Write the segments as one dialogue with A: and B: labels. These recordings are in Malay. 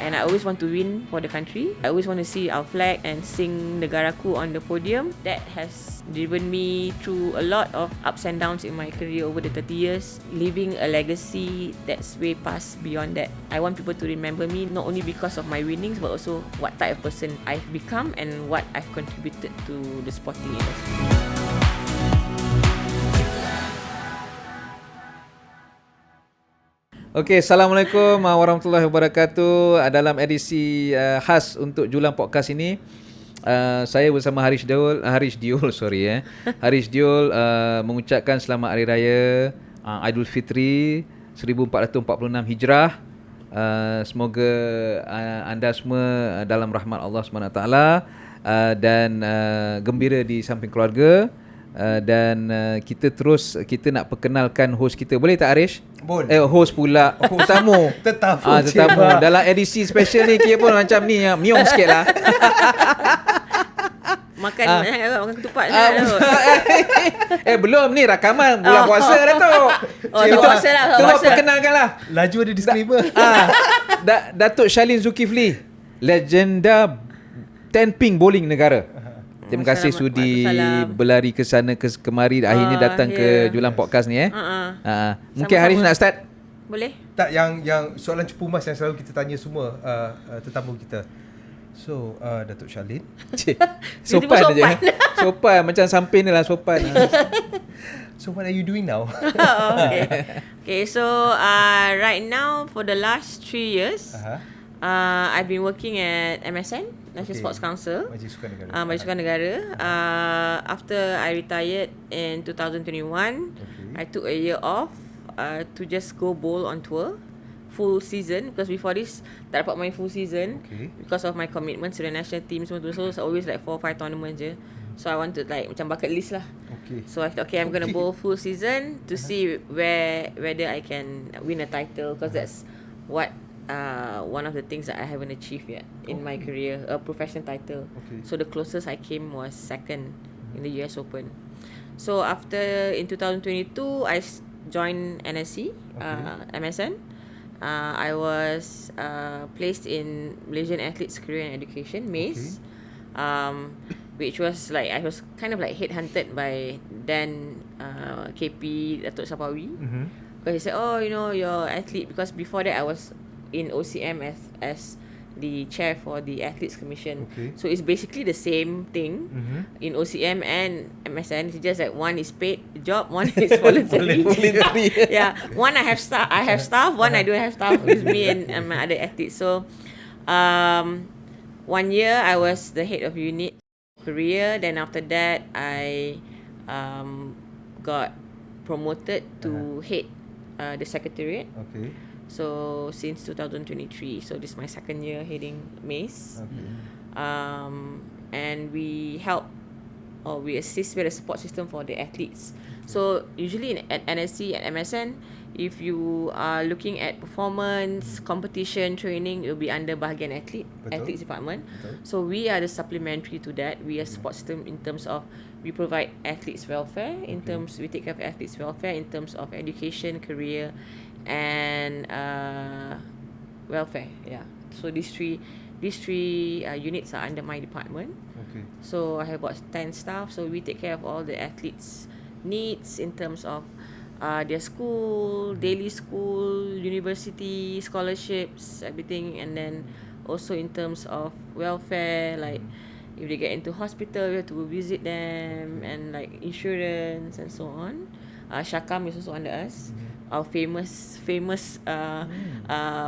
A: and I always want to win for the country. I always want to see our flag and sing negaraku on the podium. That has driven me through a lot of ups and downs in my career over the 30 years, leaving a legacy that's way past beyond that. I want people to remember me not only because of my winnings, but also what type of person I've become and what I've contributed to the sporting industry.
B: Okey, Assalamualaikum warahmatullahi wabarakatuh. Dalam edisi khas untuk Julang Podcast ini, saya bersama Haris Diol mengucapkan selamat Hari Raya Aidilfitri 1446 Hijrah. Semoga anda semua dalam rahmat Allah SWT dan gembira di samping keluarga. Dan kita nak perkenalkan host kita. Boleh tak Arish?
C: Boleh.
B: Host pula. Tetamu. Tetamu. Dalam edisi special ni kira pun macam ni, miong sikit lah.
A: Makan ketupat
B: belum ni rakaman bulan puasa dah tu.
A: Puasa lah.
B: Tu perkenalkan lah.
C: Laju ada disclaimer.
B: Datuk Shalin Zulkifli, legenda tenping bowling negara. Terima kasih sudi berlari ke sana kemari, akhirnya datang ke Julang Podcast ni Mungkin Haris nak start?
A: Boleh?
C: Tak, yang soalan cepu mas yang selalu kita tanya semua tetamu kita. So, Datuk Shalin.
B: Sopan aja. Sopan macam samping ni lah, sopan.
C: So what are you doing now?
A: Okay, so right now for the last 3 years, I've been working at MSN, National Sports Council, Majlis Sukan Negara. After I retired in 2021, I took a year off to just go bowl on tour full season, because before this tak dapat main full season because of my commitments to the national team semua tu. So it's always like 4 or 5 tournaments je. So I wanted like macam bucket list lah. So I thought, I'm going to bowl full season to see whether I can win a title, because that's what one of the things that I haven't achieved yet in my career, a professional title. So the closest I came was second in the US Open. So after, in 2022, I joined NSC, MSN. I was placed in Malaysian Athletes Career and Education, MACE, which was like, I was kind of like headhunted by then KP Datuk Sapawi, because he said, you're athlete, because before that I was in OCM as the chair for the Athletes Commission. So it's basically the same thing in OCM and MSN. It's just that one is paid job, one is voluntary. Yeah, one I have staff, one I don't have staff with me and my other athletes. So 1 year I was the head of unit career. Then after that I got promoted to head the secretariat. So since 2023, so this is my second year heading MACE. And we help, or we assist with the support system for the athletes. So usually at NSC and MSN, if you are looking at performance, competition, training, it will be under bahagian athletes department. So we are the supplementary to that. We are support system in terms of, we provide athletes welfare, in terms, we take care of athletes welfare in terms of education, career, and welfare. So these three units are under my department. So I have about 10 staff. So we take care of all the athletes' needs in terms of their school, daily school, university, scholarships, everything. And then also in terms of welfare, like if they get into hospital, we have to go visit them, and like insurance and so on. Shakam is also under us. Our famous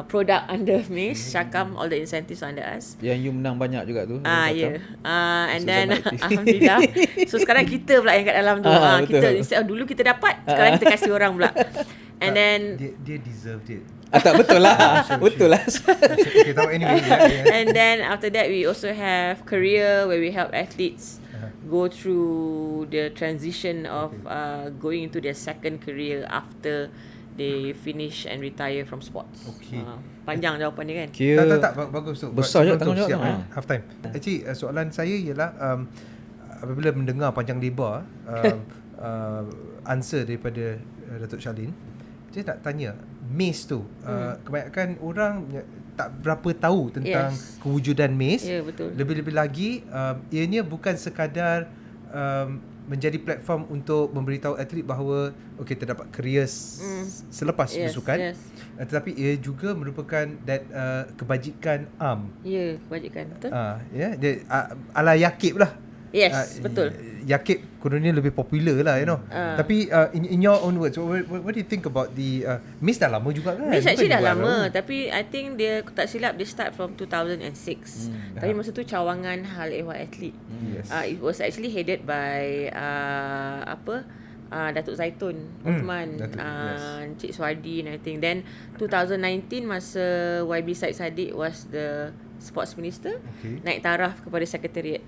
A: product under MACE, Shakam, all the incentives under us.
B: Yang you menang banyak juga tu.
A: And then alhamdulillah. So sekarang kita pula yang kat dalam tu. Kita instead of dulu kita dapat, sekarang kita kasih orang pula. And then
C: dia deserved it.
B: Tak betul lah. Betul lah.
C: Okay, tahu anyway.
A: And then after that we also have career, where we help athletes go through the transition of going into their second career after they finish and retire from sports. Panjang jawapan dia kan?
C: Tak, bagus tu.
B: Besar je tanggungjawab.
C: Half time. Actually, soalan saya ialah apabila mendengar panjang lebar answer daripada Datuk Shalin, saya nak tanya, MACE tu kebanyakan orang tak berapa tahu tentang kewujudan MACE.
A: betul.
C: Lebih-lebih lagi ianya bukan sekadar menjadi platform untuk memberitahu atlet bahawa terdapat career selepas bersukan, tetapi ia juga merupakan kebajikan
A: Kebajikan, betul.
C: Dia ala Yakib lah.
A: Betul.
C: Yakib kononnya lebih popular lah, Tapi in your own words, what do you think about the MACE dah lama juga kan?
A: MACE actually dah lama, tapi I think dia, tak silap, dia start from 2006. Tapi masa tu cawangan hal ehwal atlet. It was actually headed by Datuk Zaitun Uthman, Encik Suardi and everything. Then 2019 masa YB Said Saddiq was the Sports Minister, naik taraf kepada Sekretariat.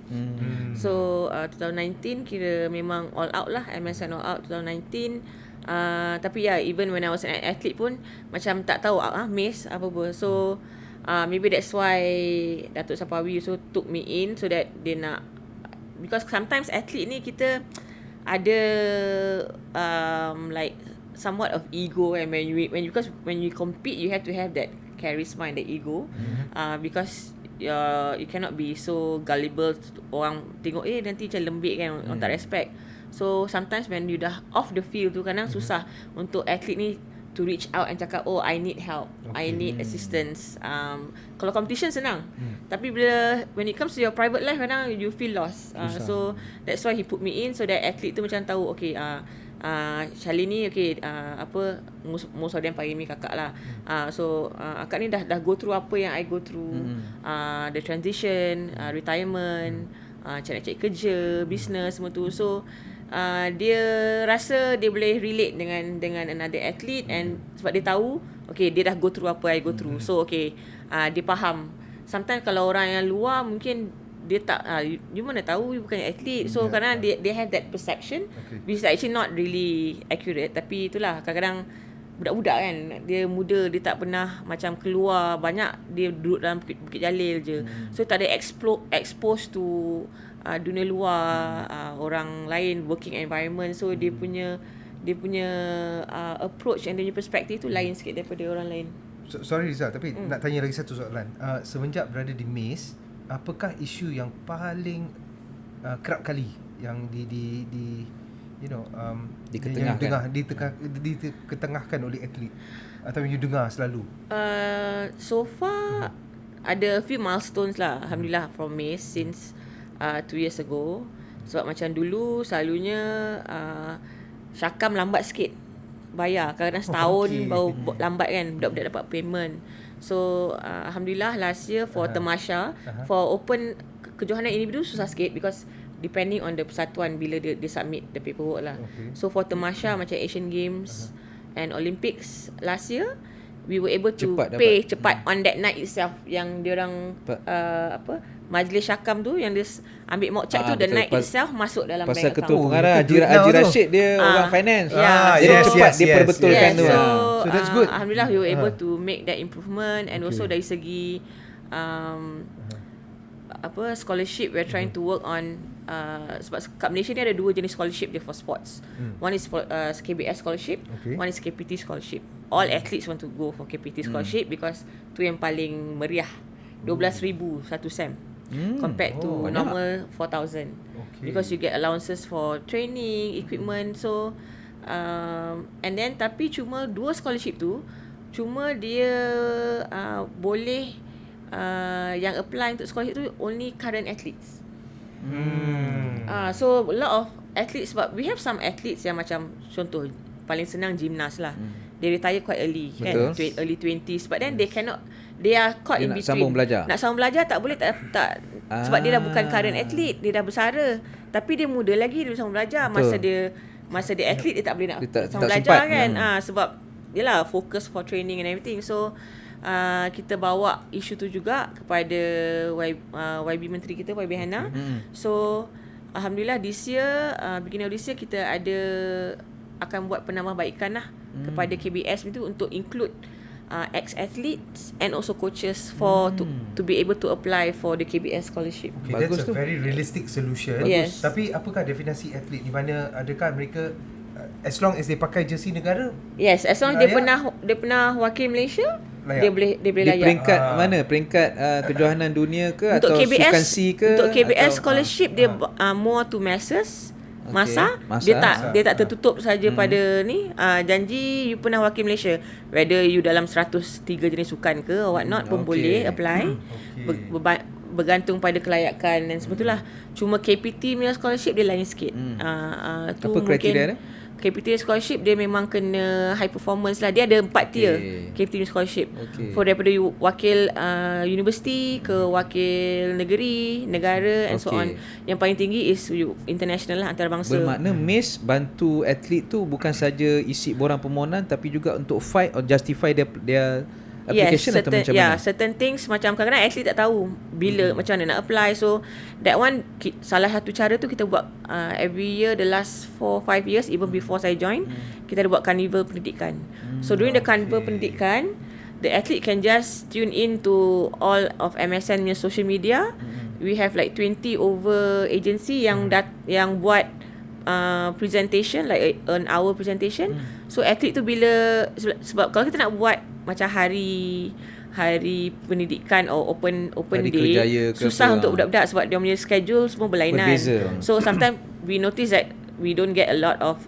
A: So 2019 kira memang all out lah, MSN all out 2019. Tapi even when I was an athlete pun macam tak tahu MACE apa-apa. So maybe that's why Datuk Sapawi also took me in, so that dia nak, because sometimes athlete ni kita ada like somewhat of ego, and when you compete you have to have that charisma and the ego, because you cannot be so gullible. Orang tengok nanti macam lembik kan, orang tak respect. So sometimes when you dah off the field tu, kadang susah untuk atlet ni to reach out and cakap, I need help, I need assistance. Kalau competition senang, tapi when it comes to your private life, kadang you feel lost. So that's why he put me in, so that atlet tu macam tahu, Charlie ni most of them panggil me kakak lah. So akak ni dah go through apa yang I go through, the transition, retirement, cari kerja, business, semua tu. So dia rasa dia boleh relate dengan another athlete, and sebab dia tahu dia dah go through apa I go through. So dia faham. Sometimes kalau orang yang luar mungkin dia tak, you mana tahu, you bukan atlet. So kadang they have that perception, which is actually not really accurate. Tapi itulah, kadang-kadang budak-budak kan, dia muda, dia tak pernah macam keluar banyak, dia duduk dalam Bukit Jalil je. So tak ada exposed to dunia luar, orang lain, working environment. So dia punya approach and dia punya perspektif tu lain sikit daripada orang lain.
C: Sorry Rizal, tapi nak tanya lagi satu soalan. Semenjak berada di MACE, apakah isu yang paling kerap kali yang diketengahkan oleh atlet, atau you dengar selalu?
A: So far ada a few milestones lah, alhamdulillah, from MACE since 2 years ago. Sebab macam dulu selalunya Syakam lambat sikit bayar, kadang-kadang setahun baru lambat kan, budak-budak dapat payment. So alhamdulillah last year for Temasha, for open kejohanan individu susah sikit, because depending on the persatuan bila dia submit the paperwork lah. So for Temasha macam Asian Games and Olympics last year, we were able to pay cepat on that night itself. Yang diorang majlis Syakam tu, yang dia ambil mock check tu, the night itself masuk dalam bank account.
B: Pasal ketua pengarah Haji Rashid dia orang finance. Jadi cepat dia perbetulkan tu.
C: So that's good.
A: Alhamdulillah we were able to make that improvement. And also dari segi scholarship, we're trying to work on sebab kat Malaysia ni ada 2 jenis scholarship dia for sports. One is KBS scholarship, one is KPT scholarship. All athletes want to go for KPT scholarship because tu yang paling meriah. 12,000 satu sem, compared to normal 4,000. Because you get allowances for training, equipment. So and then tapi cuma 2 scholarship tu, cuma dia boleh yang apply untuk scholarship tu only current athletes. So a lot of athletes, sebab we have some athletes yang macam, contoh paling senang gymnast lah, they retire quite early. Betul. Kan, early 20s, but then they cannot, they are caught in between. Nak sambung belajar tak boleh, tak sebab dia dah bukan current athlete, dia dah bersara, tapi dia muda lagi, dia sambung belajar. Masa dia athlete, dia tak boleh nak sambung belajar kan. Sebab yalah, focus for training and everything. So kita bawa isu tu juga kepada YB Menteri kita, YB Hana. So alhamdulillah this year, beginning of this year, kita akan buat penambahbaikan lah kepada KBS itu untuk include ex-athletes and also coaches for to be able to apply for the KBS scholarship.
C: That's a very realistic solution.
A: Yes.
C: Tapi apakah definisi atlet di mana, adakah mereka as long as they pakai jersey negara?
A: Yes, as long as dia pernah wakil Malaysia,
C: layak.
A: Dia boleh
B: Di
A: layak.
B: peringkat mana? Peringkat kejohanan dunia ke
A: Untuk
B: atau
A: KBS,
B: sukan C ke?
A: Untuk KBS
B: atau,
A: scholarship dia more to MACE. Masa
B: Masa.
A: dia tak tertutup saja pada ni janji you pernah wakil Malaysia, whether you dalam 103 jenis sukan ke or what not pun boleh apply. Bergantung pada kelayakan dan sebetulnya. Cuma KPT punya scholarship dia lain sikit. Tu
B: apa kriteria dia?
A: KPT scholarship dia memang kena high performance lah. Dia ada 4 tier KPT scholarship. For daripada you wakil universiti ke wakil negeri, negara and so on. Yang paling tinggi is you international lah, antarabangsa.
B: Bermakna MACE bantu atlet tu bukan saja isi borang permohonan tapi juga untuk fight or justify their application atau macam mana?
A: Certain things macam kadang-kadang atlet tak tahu bila macam mana nak apply. So that one salah satu cara tu kita buat every year the last 4-5 years even before saya join, kita ada buat carnival pendidikan. So during the carnival pendidikan, the athlete can just tune in to all of MSN punya social media. We have like 20 over agency yang yang buat presentation like an hour presentation. So atlet tu bila sebab kalau kita nak buat macam hari pendidikan or open day, susah untuk budak-budak sebab dia punya schedule semua berlainan.
B: Berbeza.
A: So sometimes we notice that we don't get a lot of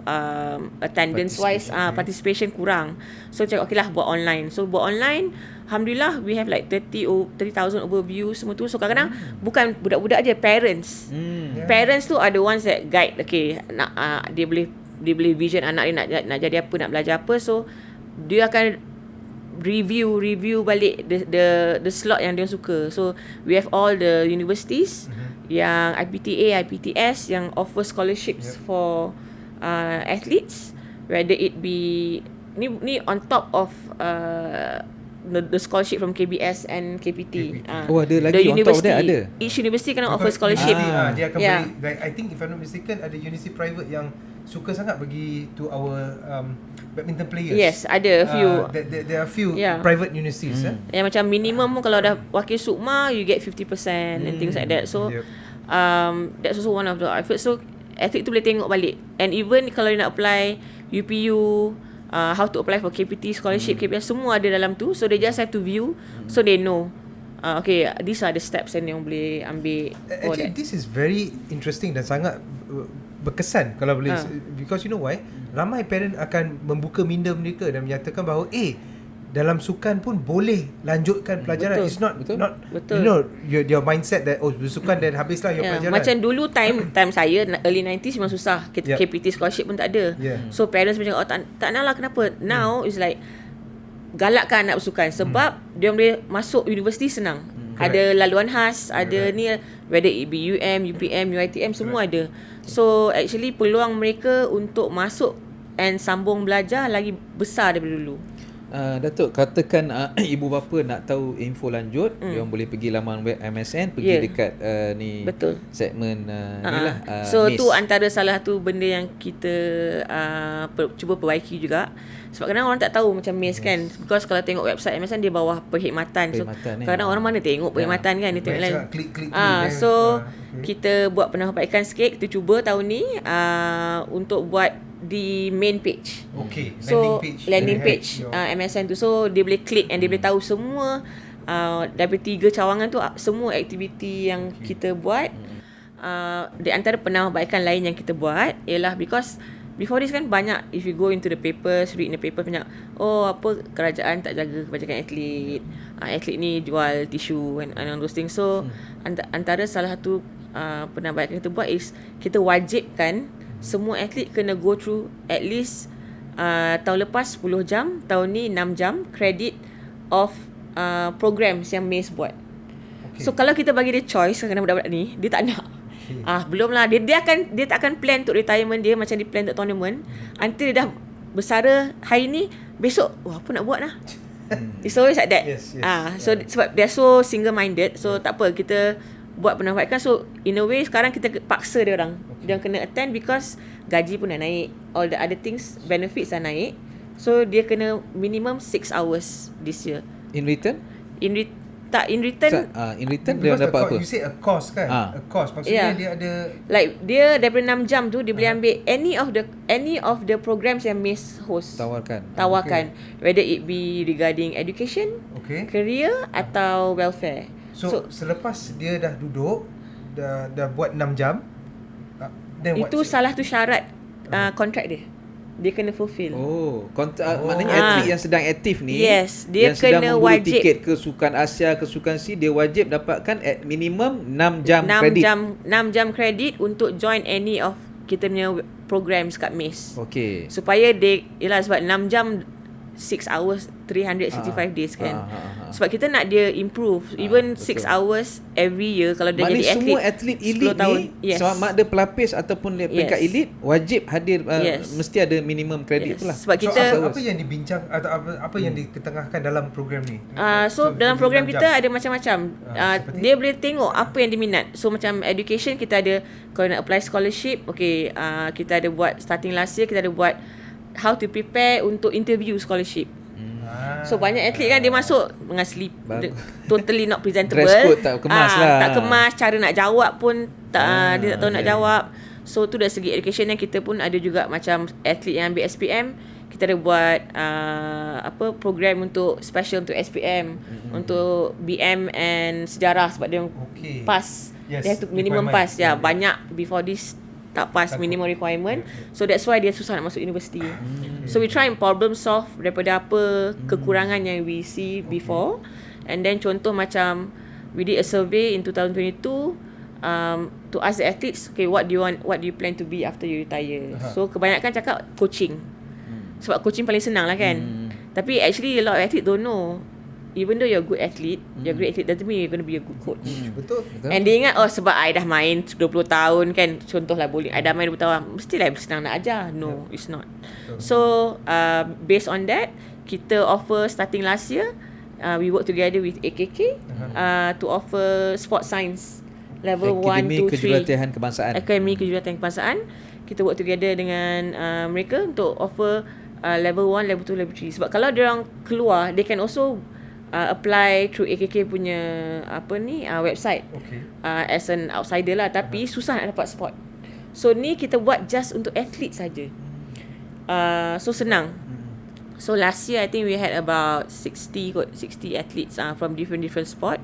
A: attendance wise participation kurang. So cakap okay lah buat online. So buat online, alhamdulillah we have like 30,000 overview semua tu. So kadang-kadang bukan budak-budak je, parents. Parents tu are the ones that guide. Okay, nak dia boleh vision anak dia nak jadi apa, nak belajar apa. So dia akan review balik the slot yang dia suka. So we have all the universities yang IPTA, IPTS yang offer scholarships for athletes, whether it be ni on top of the scholarship from KBS and KPT.
B: Ada lagi on top of that ada.
A: Each university can offer scholarship.
C: Dia akan beri, like, I think if I'm not mistaken ada university private yang suka sangat bagi to our badminton players.
A: Yes, ada a few.
C: There are few private universities.
A: Yang macam minimum kalau dah wakil sukma you get 50% and things like that. So that's also one of the efforts. So atlet tu boleh tengok balik. And even kalau dia nak apply UPU, how to apply for KPT scholarship, KPS, semua ada dalam tu. So they just have to view, so they know okay, these are the steps yang boleh ambil.
C: Actually this is very interesting dan sangat berkesan kalau boleh, because you know why, ramai parent akan membuka minda mereka dan menyatakan bahawa dalam sukan pun boleh lanjutkan pelajaran. It's not you know your mindset that bersukan dan habislah your pelajaran.
A: Macam dulu time saya early 90s memang susah. KPT scholarship pun tak ada. So parents macam tak nak lah, kenapa? Now is like galakkan anak bersukan sebab dia boleh masuk universiti senang. Ada laluan khas, ada ni, whether it be UPM, UiTM, semua ada. So actually peluang mereka untuk masuk and sambung belajar lagi besar daripada dulu.
B: Datuk, katakan ibu bapa nak tahu info lanjut, dia orang boleh pergi laman web MSN, pergi dekat ni.
A: Betul.
B: Segmen inilah.
A: So
B: MACE.
A: tu antara salah satu benda yang kita cuba perbaiki juga. Sebab kadang orang tak tahu macam MACE kan. Because kalau tengok website MSN dia bawah perkhidmatan. So kadang orang mana tengok perkhidmatan kan, dia tengok lain.
C: Klik
A: So kita buat penambahbaikan sikit. Kita cuba tahun ni untuk buat di main page. So landing page MSN tu. So dia boleh klik and dia boleh tahu semua daripada 3 cawangan tu semua aktiviti yang kita buat. Di antara penambahbaikan lain yang kita buat ialah because before this kan banyak, if you go into the papers, read in the paper, banyak apa kerajaan tak jaga kebajikan atlet, atlet ni jual tisu and all those things. So antara salah satu penambahbaikan kita buat is kita wajibkan semua atlet kena go through at least tahun lepas 10 jam, tahun ni 6 jam credit of programs yang MACE buat. So kalau kita bagi dia choice kadang budak-budak ni dia tak nak. Belum lah, dia tak akan plan untuk retirement dia macam dia plan untuk tournament until dia dah bersara hari ni, besok apa nak buat lah. It's always like that. So sebab they're so single minded, so tak apa, kita buat penambahbaikan. So in a way sekarang kita paksa dia orang dia kena attend because gaji pun dah naik, all the other things, benefits dah naik. So dia kena minimum 6 hours this year.
B: In return
A: tak in return.
B: In return dia dapat apa?
C: You say a course kan? A course maksudnya dia ada
A: like dia daripada 6 jam tu dia boleh ambil any of the programs yang MACE host. Tawarkan. Whether it be regarding education, career atau welfare.
C: So selepas dia dah duduk dah buat 6 jam,
A: itu salah tu syarat kontrak dia. Dia kena fulfill.
B: Maknanya atlet yang sedang aktif ni,
A: yes, dia
B: yang
A: kena
B: sedang membeli
A: wajib
B: tiket ke sukan Asia, ke sukan C, dia wajib dapatkan at minimum 6 jam kredit.
A: 6 jam kredit untuk join any of kita punya programs kat MACE.
B: Okey.
A: Supaya dia, yelah sebab 6 jam 6 hours 365 days kan. Sebab kita nak dia improve even 6 hours every year. Kalau dia jadi atlet,
B: semua atlet elite
A: tahun,
B: ni, sama ada pelapis ataupun peringkat elite, wajib hadir, mesti ada minimum kredit tu lah.
A: Sebab kita
C: apa yang dibincang atau apa yang diketengahkan dalam program ni?
A: So dalam program kita ada macam-macam. Dia boleh tengok apa yang dia minat. So macam education kita ada, kalau nak apply scholarship, kita ada buat starting last year, kita ada buat how to prepare untuk interview scholarship. So banyak atlet kan dia masuk dengan slip totally not presentable.
B: Dress code tak kemas lah.
A: Tak kemas, cara nak jawab pun dia tak tahu nak jawab. So tu dari segi education yang kita pun ada juga macam atlet yang ambil SPM, kita ada buat program untuk special untuk SPM, untuk BM and sejarah sebab dia pass. Dia tu minimum pass. Banyak before this tak pass minimum requirement. So that's why dia susah nak masuk universiti. So we try and problem solve daripada apa kekurangan yang we see before. And then contoh macam we did a survey in 2022 to ask the athletes, what do you plan to be after you retire? So kebanyakan cakap coaching. Sebab coaching paling senang lah kan. Tapi actually a lot of athletes don't know, even though you're a good athlete, you're a great athlete, doesn't mean you're going to be a good coach.
C: Betul.
A: And dia ingat, sebab I dah main 20 tahun kan, contohlah bowling, I dah main 20 tahun, mestilah senang nak ajar. No, it's not. So based on that, kita offer starting last year, we work together with AKK to offer sport science level 1, 2, 3,
B: Kejurulatihan Kebangsaan.
A: Akademi Kejurulatihan Kebangsaan. Kita work together dengan mereka untuk offer level 1, level 2, level 3. Sebab kalau dia orang keluar, they can also apply through AKK punya website as an outsider lah, tapi susah nak dapat spot. So ni kita buat just untuk atlet saja. So senang. So last year I think we had about 60 athletes from different sport.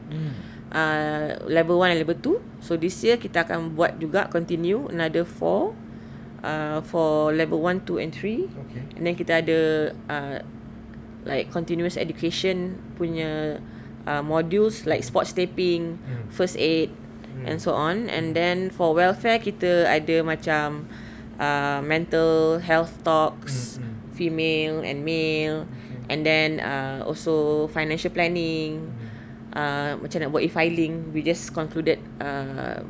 A: Level 1 and level 2. So this year kita akan buat juga continue another 4 for level 1, 2 and 3. And then kita ada like continuous education punya modules like sports taping, first aid and so on. And then for welfare kita ada macam mental health talks, female and male, and then also financial planning, macam nak buat e-filing. We just concluded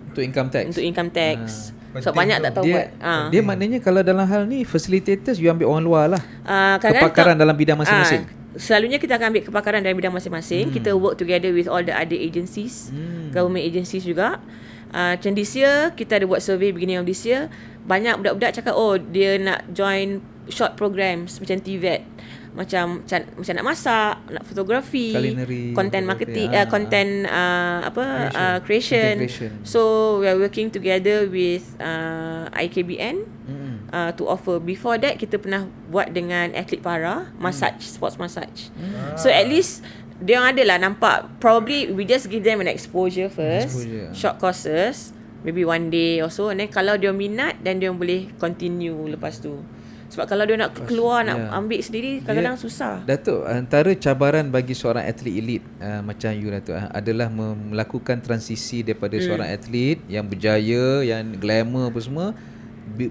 B: untuk income tax.
A: So banyak tak tahu buat.
B: Dia maknanya kalau dalam hal ni facilitators you ambil orang luar lah, kepakaran dalam bidang masing-masing.
A: Selalunya kita akan ambil kepakaran dalam bidang masing-masing. Kita work together with all the other agencies, government agencies juga. Macam this year kita ada buat survey beginning of this year. Banyak budak-budak cakap dia nak join short programs macam TVET, macam nak masak, nak fotografi, content marketing, content creation. So we are working together with IKBN to offer. Before that kita pernah buat dengan atlet para, massage, sports massage. So at least dia orang adalah nampak, probably we just give them an exposure first, short courses, maybe 1 day or so, and then kalau dia minat, then dia boleh continue lepas tu. Sebab kalau dia nak keluar, nak ambil sendiri, kadang-kadang susah.
B: Datuk, antara cabaran bagi seorang atlet elite macam you, Datuk, adalah melakukan transisi daripada seorang atlet yang berjaya, yang glamour apa semua,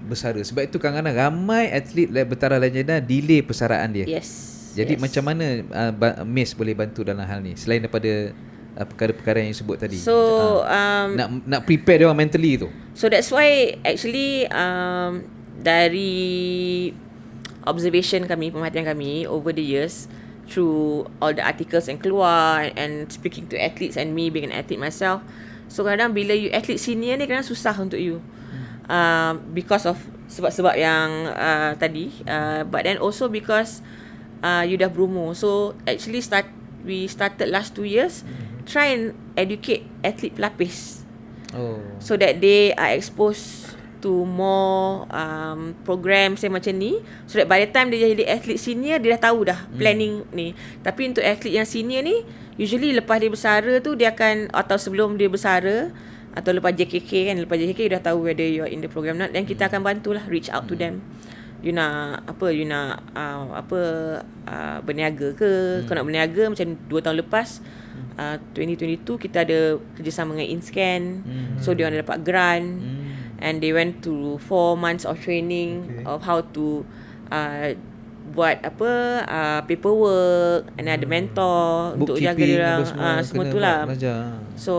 B: bersara. Sebab itu kadang-kadang ramai atlet bertaraf legenda delay persaraan dia. Jadi macam mana MACE boleh bantu dalam hal ni, selain daripada perkara-perkara yang sebut tadi?
A: So
B: nak prepare dia orang mentally tu.
A: So that's why actually dari observation kami, perhatian kami over the years, through all the articles yang keluar and speaking to athletes and me being an athlete myself, so kadang bila you athlete senior ni kadang susah untuk you because of sebab-sebab yang tadi, but then also because you dah berumur. So actually we started last 2 years, try and educate atlet pelapis. So that they are exposed to more programs macam ni, so that by the time dia jadi atlet senior, dia dah tahu dah planning ni. Tapi untuk atlet yang senior ni, usually lepas dia bersara tu, dia akan, atau sebelum dia bersara, atau lepas JKK kan, lepas JKK you dah tahu whether you are in the program not, then kita akan bantulah reach out to them. You nak berniaga ke? Kau nak berniaga macam 2 tahun lepas, 2022 kita ada kerjasama dengan InScan. So dia orang dapat grant, and they went through 4 months of training of how to buat paperwork, and ada mentor untuk jaga dia orang, semua tu lah. So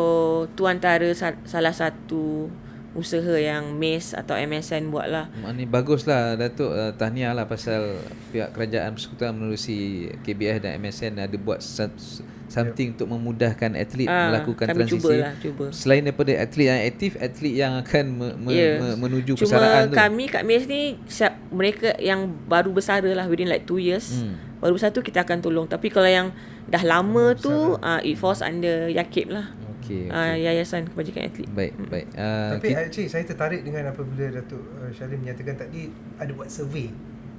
A: tu antara salah satu usaha yang MACE atau MSN buat lah.
B: Ini bagus lah Datuk, tahniah lah pasal pihak kerajaan persekutuan menerusi KBS dan MSN ada buat something untuk memudahkan atlet melakukan transisi.
A: Cuba.
B: Selain daripada atlet yang aktif, atlet yang akan menuju persaraan tu.
A: Cuma kami kat MACE ni, mereka yang baru bersara lah within like 2 years, baru bersara tu kita akan tolong. Tapi kalau yang dah lama tu, it falls under Yakib lah. Yayasan Kebajikan Atlet.
B: Baik.
C: Tapi actually saya tertarik dengan apabila Datuk Shalin menyatakan tadi ada buat survey.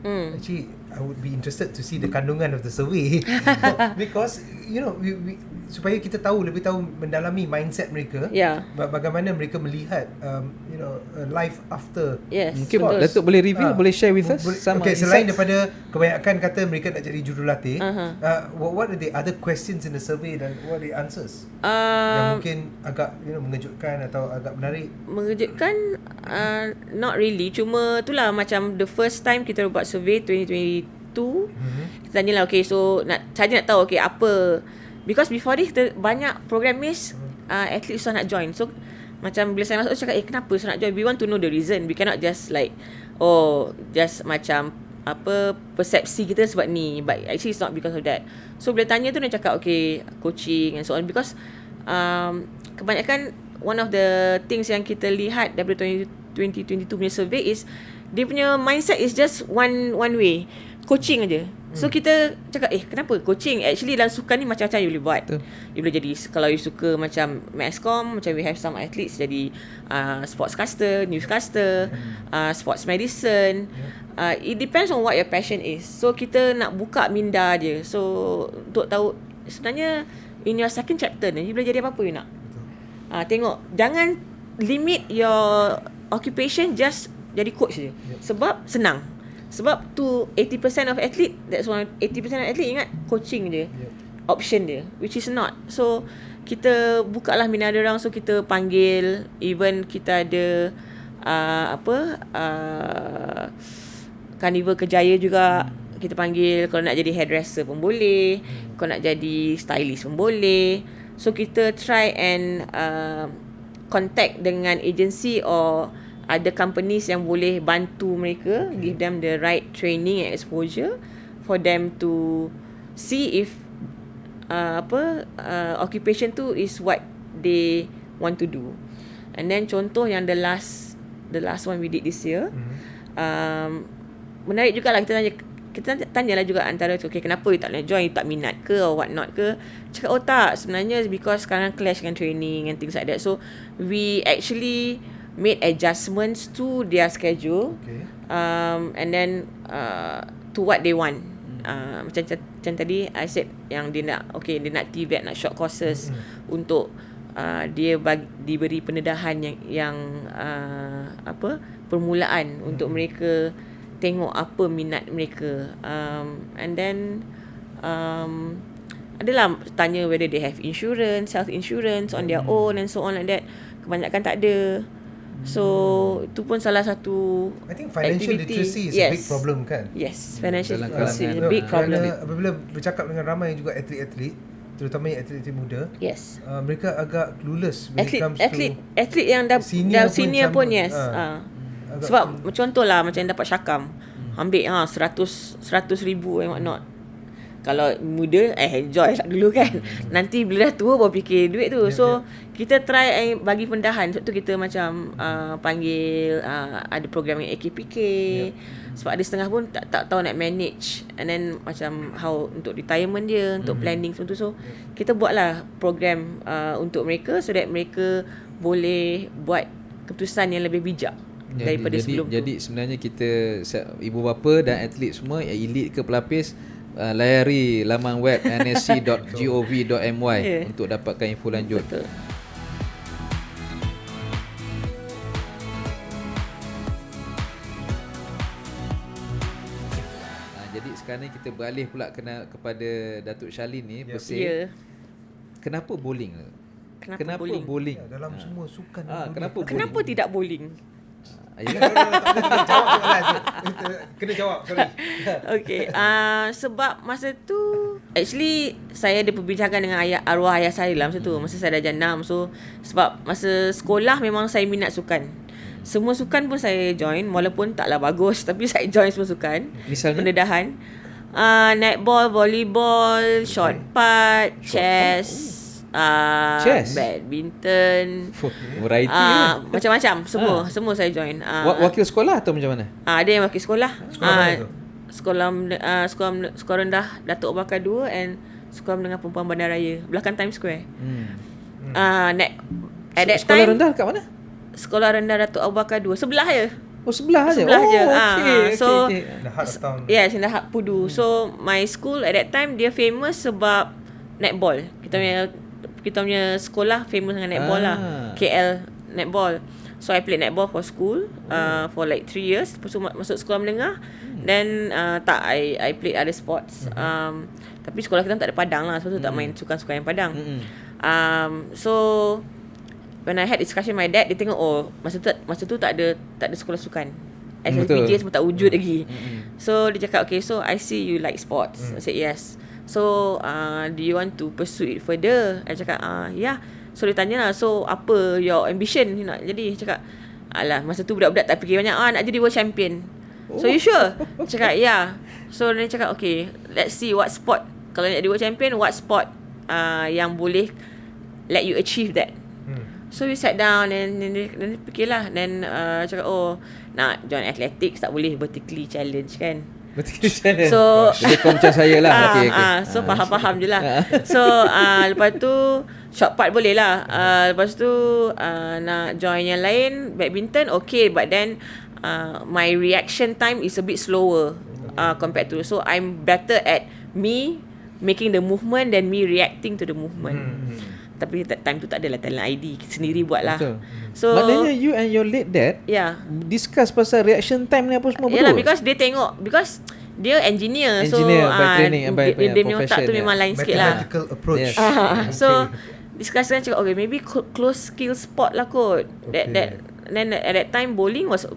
C: Actually I would be interested to see the kandungan of the survey because you know we supaya kita lebih tahu mendalami mindset mereka, bagaimana mereka melihat life after.
B: Mungkin Datuk boleh reveal, boleh share with us some
C: selain daripada kebanyakan kata mereka nak jadi jurulatih, what are the other questions in the survey dan what are the answers yang mungkin agak mengejutkan atau agak menarik?
A: Mengejutkan not really, cuma itulah macam the first time kita buat survey 2022, kita tanyalah so saja nak tahu apa, because before this banyak program MACE atlet susah nak join. So macam bila saya masuk cakap kenapa susah nak join, we want to know the reason. We cannot just like just macam persepsi kita sebab ni, but actually it's not because of that. So bila tanya tu dia cakap coaching and so on, because kebanyakan one of the things yang kita lihat daripada 2022 punya survey is dia punya mindset is just one way, coaching aja. So kita cakap kenapa coaching? Actually dalam sukan ni macam-macam you boleh buat. You boleh jadi, kalau you suka macam MACE-com, macam we have some athletes jadi sportscaster, newscaster, sports medicine. It depends on what your passion is. So kita nak buka minda dia. So untuk tahu sebenarnya in your second chapter ni you boleh jadi apa-apa you nak. Tengok, jangan limit your occupation just jadi coach je. Sebab senang. Sebab tu 80% of athlete, that's one 80% of athlete ingat coaching je option dia, which is not. So kita buka lah minat orang. So kita panggil, even kita ada carnival kerjaya juga, kita panggil. Kalau nak jadi hairdresser pun boleh, kalau nak jadi stylist pun boleh. So kita try and contact dengan agency or ada companies yang boleh bantu mereka, give them the right training and exposure for them to see if occupation tu is what they want to do. And then contoh yang the last one we did this year, menarik juga lah, kita tanyalah juga antara kenapa you tak nak join, you tak minat ke or what not ke. Cakap tak, sebenarnya because sekarang clash dengan training and things like that. So we actually made adjustments to their schedule, and then to what they want. Macam tadi I said yang dia nak TVET, nak short courses untuk dia diberi pendedahan yang permulaan untuk mereka tengok apa minat mereka, and then adalah tanya whether they have insurance, health insurance on their own and so on like that. Kebanyakan tak ada. So itu pun salah satu
C: I think financial literacy is a big problem kan.
A: Yes, financial literacy is a big problem.
C: Apabila bercakap dengan ramai juga atlet-atlet, terutamanya atlet-atlet muda, mereka agak clueless when it comes to
A: atlet yang dah senior pun yes. Sebab contohlah macam dapat syakam, ambil 100,000 and what not. kalau muda enjoy lah dulu kan. Nanti bila dah tua baru fikir duit tu. So kita try bagi pendahan. Sebab tu kita macam panggil ada program yang AKPK. Sebab ada setengah pun tak tahu nak manage, and then macam how untuk retirement dia, untuk planning semua tu. So kita buatlah program untuk mereka, so that mereka boleh buat keputusan yang lebih bijak daripada sebelum tu.
B: Jadi sebenarnya kita ibu bapa dan atlet semua, elite ke pelapis, layari laman web nsc.gov.my untuk dapatkan info lanjut.
A: Betul.
B: Jadi sekarang ni kita beralih pula kepada Datuk Shalin ni, bersih. Kenapa bowling? Kenapa bowling?
C: Dalam semua sukan.
B: Kenapa bowling?
A: Kenapa tidak bowling?
C: Kena jawab, sorry.
A: Okay, sebab masa tu actually saya ada perbincangan dengan arwah ayah saya lah masa tu, masa saya dah jenam. So sebab masa sekolah memang saya minat sukan. Semua sukan pun saya join, walaupun taklah bagus, tapi saya join semua sukan.
B: Misalnya?
A: Pendedahan, netball, volleyball, shot put, chess, badminton,
B: variety
A: macam-macam, semua saya join.
B: Wakil sekolah atau macam mana?
A: Ada yang wakil sekolah.
C: Sekolah
A: Sekolah rendah Datuk Abu Bakar 2 and sekolah menengah perempuan Bandaraya, belakang Times Square. At that
B: sekolah
A: time,
B: rendah kat mana?
A: Sekolah rendah Datuk Abu Bakar 2 sebelah je.
B: Sebelah je.
A: Okay. So
C: the heart of town.
A: yes, in the heart Pudu. So my school at that time dia famous sebab netball. Kita punya sekolah famous dengan netball lah. KL netball. So I played netball for school for like 3 years. Lepas tu masuk sekolah menengah. Then I played other sports. Tapi sekolah kita tak ada padang lah, sebab tu tak main sukan-sukan yang padang. So when I had discussion with my dad, dia tengok masa tu tak ada sekolah sukan. SLPJ semua tak wujud lagi. So dia cakap, okay, so I see you like sports. I said yes. So do you want to pursue it further? I cakap yeah. So dia tanya lah, so apa your ambition nak jadi? Dia cakap, alah, masa tu budak-budak tak fikir banyak, nak jadi world champion. So you sure? Dia cakap yeah. So dia cakap, okay, let's see what sport, kalau nak jadi world champion, what sport yang boleh let you achieve that. So we sat down and then fikirlah. Then cakap, nak join athletics, tak boleh vertically challenge kan. So
B: jadi kau macam saya lah. Okay.
A: So faham-faham je lah. So lepas tu shot put boleh lah. Lepas tu nak join yang lain, badminton okay, but then my reaction time is a bit slower compared to. So I'm better at me making the movement than me reacting to the movement. Tapi time tu tak adalah talent ID, sendiri buat lah. So
B: maknanya you and your late dad discuss pasal reaction time ni apa semua betul?
A: Yalah, because dia tengok, because dia engineer so
B: by training and by
A: dia punya otak tu memang lain sikit lah.
C: Mathematical approach.
A: So discuss kan, cakap, okay, maybe close skill sport lah kot. That then at that time bowling was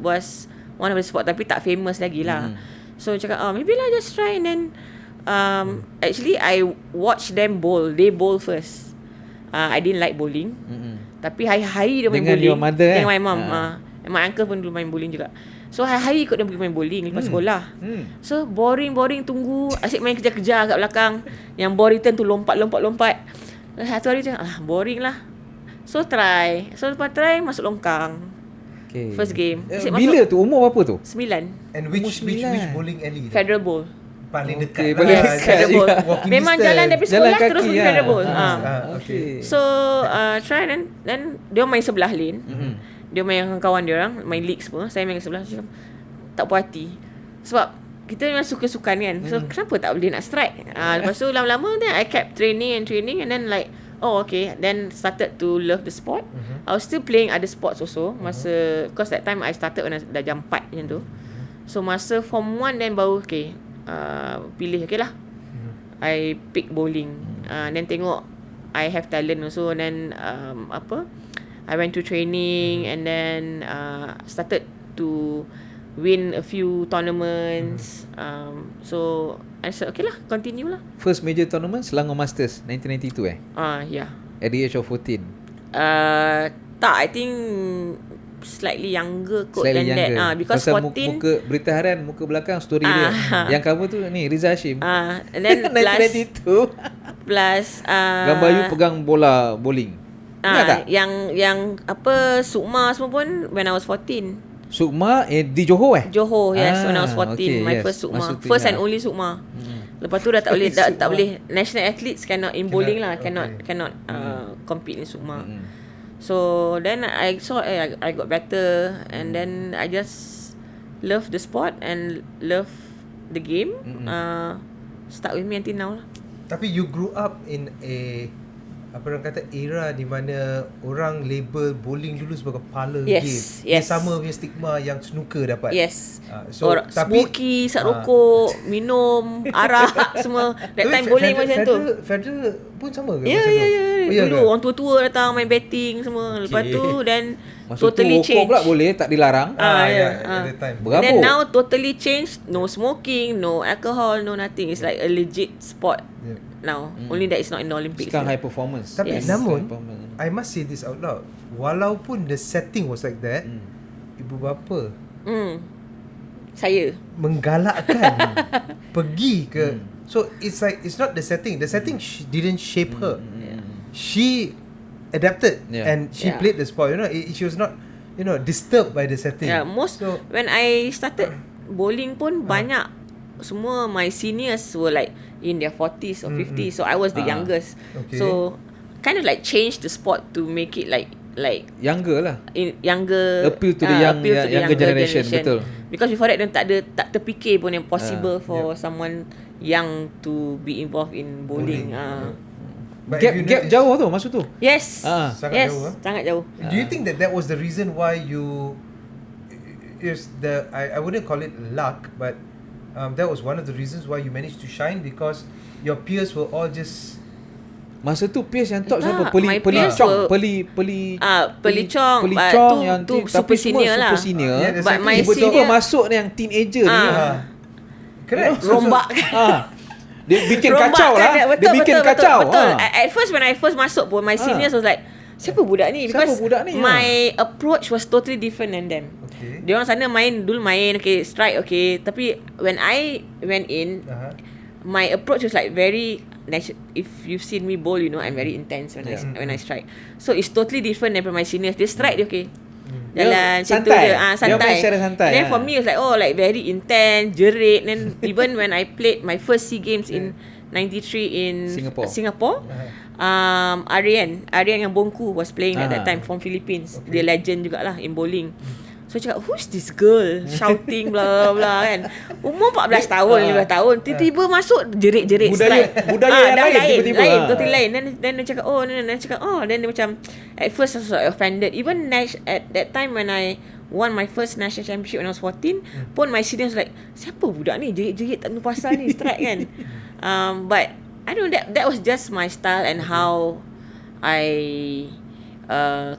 A: one of the sport, tapi tak famous lagi lah. So cakap, maybe lah just try. And then actually I watch them bowl. They bowl first. I didn't like bowling. Tapi hari-hari dia main
B: dengan
A: bowling.
B: Your mother,
A: dengan my mum. My uncle pun dulu main bowling juga. So hari-hari ikut dia pergi main bowling lepas sekolah. So boring tunggu, asyik main kejar-kejar kat belakang. Yang ball return tu lompat. Satu hari macam boring lah. So lepas try masuk longkang. First game.
B: Bila tu? Umur berapa tu?
A: 9.
C: And which bowling alley?
A: Federal Bowl.
C: Paling dekat
A: Federal Bowl. Memang
C: distance.
A: jalan dari sekolah
B: Jalan kaki,
A: terus pergi Federal Bowl.
C: Okay.
A: So try then dia main sebelah lane. Dia main dengan kawan dia orang, main league semua. Saya main sebelah, macam tak puas hati. Sebab kita memang suka sukan kan. So kenapa tak boleh nak strike? Lepas tu lama-lama then I kept training and then like, okay, then started to love the sport. I was still playing other sports also. Masa because that time I started when I dah jam 4 macam tu. So masa form 1 then baru pilih okay lah. I pick bowling. Then tengok I have talent also. Then I went to training and then started to win a few tournaments. So I said okay lah, continue lah.
B: First major tournament Selangor Masters 1992
A: Yeah.
B: At the age of 14.
A: Tak, I think slightly younger kot
B: Slightly
A: than
B: younger.
A: that. Because
B: pasal
A: 14
B: muka berita harian, muka belakang story dia. Yang cover tu ni Riza Hashim.
A: and then
B: 1992.
A: plus
B: Gambar you pegang bola bowling. Ingat tak?
A: yang apa Sukma semua pun when I was 14.
B: Sukma di Johor
A: Johor, yes, when I was 14,
B: okay,
A: my
B: yes.
A: first Sukma,
B: Masa tu
A: first
B: ingat.
A: and only Sukma. Lepas tu dah tak boleh tak boleh, national athletes cannot in bowling lah, cannot compete in Sukma. So then I saw I got better, and then I just love the sport and love the game. Start with me until now lah.
C: Tapi you grew up in a apa orang kata era di mana orang label bowling dulu sebagai parlour game. Dia sama punya stigma yang snooker dapat.
A: Yes.
C: So
A: smoky, isap rokok, minum, arak semua. That time bowling macam tu.
C: Federal pun sama ke?
A: Ya. Dulu orang tua-tua datang main betting semua. Lepas tu then
B: Masa
A: totally
B: tu
A: change.
B: rokok pula boleh, tak dilarang.
C: At the time.
B: Berabuk.
A: Then now totally changed. No smoking, no alcohol, no nothing. It's like a legit sport now. Only that it's not in the Olympics.
B: Sekarang high performance.
C: Tapi namun I must say this out loud. Walaupun the setting was like that, ibu bapa
A: saya
C: menggalakkan pergi ke. So it's like it's not the setting. The setting didn't shape her. She adapted and she played the sport. You know, she was not, you know, disturbed by the setting.
A: Yeah, when I started bowling pun banyak semua my seniors were like in their 40s or 50s, so I was the youngest.
C: Okay.
A: So kind of like change the sport to make it like
B: younger lah.
A: Younger,
B: appeal to the younger generation. Betul.
A: Because before that tak terfikir pun yang possible for someone young to be involved in bowling.
C: Gap
B: jauh tu masa tu.
A: Yes.
C: Sangat jauh.
A: Sangat jauh.
C: Do you think that was the reason why you is the I wouldn't call it luck, but that was one of the reasons why you managed to shine, because your peers were all just
B: masa tu peers yang top siapa?
A: My peers were Pelicong yang tu super senior lah.
B: Super senior.
C: Yeah,
A: But my
B: tiba-tiba
A: senior
B: masuk ni yang teenager ni.
C: correct.
A: Rombak.
B: Dia bikin kacau lah.
A: Betul,
B: Dia bikin
A: betul,
B: kacau.
A: Betul. At first when I first masuk pun, my seniors was like, siapa budak ni? Because my approach was totally different than them.
C: Okay.
A: Dia orang sana main okay, strike okay. Tapi when I went in, my approach was like very if you've seen me bowl, you know I'm very intense when I strike. So it's totally different than my seniors. They strike dia okay. Jalan
B: santai.
A: Santai.
B: Santai.
A: Then for me it's like like very intense, jerit. Then even when I played my first SEA Games in 93 in Singapore, Aryan yang Bongku was playing at that time from Philippines. Dia legend jugalah in bowling. So cakap, who's this girl shouting blah blah kan. Umur 14 tahun, 15 tahun, tiba-tiba masuk jerit-jerit
B: budaya yang lain tiba-tiba.
A: Lain, totally lain. Then dia cakap, then dia macam at first I was like offended. Even at that time when I won my first national championship when I was 14, pun my seniors like, siapa budak ni jerit-jerit tak tahu pasal ni strike kan. But I don't know, that was just my style and how I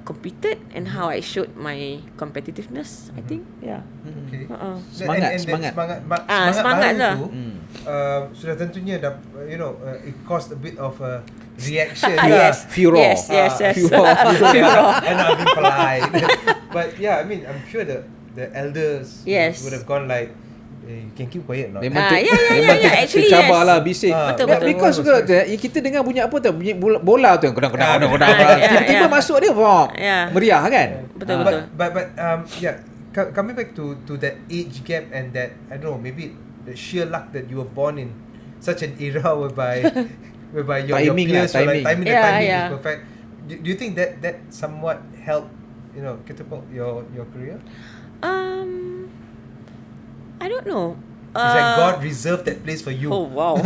A: competed and how I showed my competitiveness. I think
C: Okay.
B: Semangat
A: lah.
C: Tu, sudah tentunya dah, you know, it caused a bit of a reaction.
B: Furor.
A: Yes.
B: Furor.
C: And I've been polite. But yeah, I mean, I'm sure the elders would have gone like, you can keep quiet now.
B: Memang
A: actually
B: cabar lah bising.
A: Betul.
B: Because kita dengar bunyi apa tu, bunyi bola tu yang kedang. Tiba-tiba masuk dia meriah kan.
A: Betul.
C: But coming back to that age gap and that, I don't know, maybe the sheer luck that you were born in such an era whereby your peers were like timing is perfect. Do you think that somewhat helped, you know, catapult your career?
A: I don't know.
C: It's like God reserved that place for you.
A: Oh wow.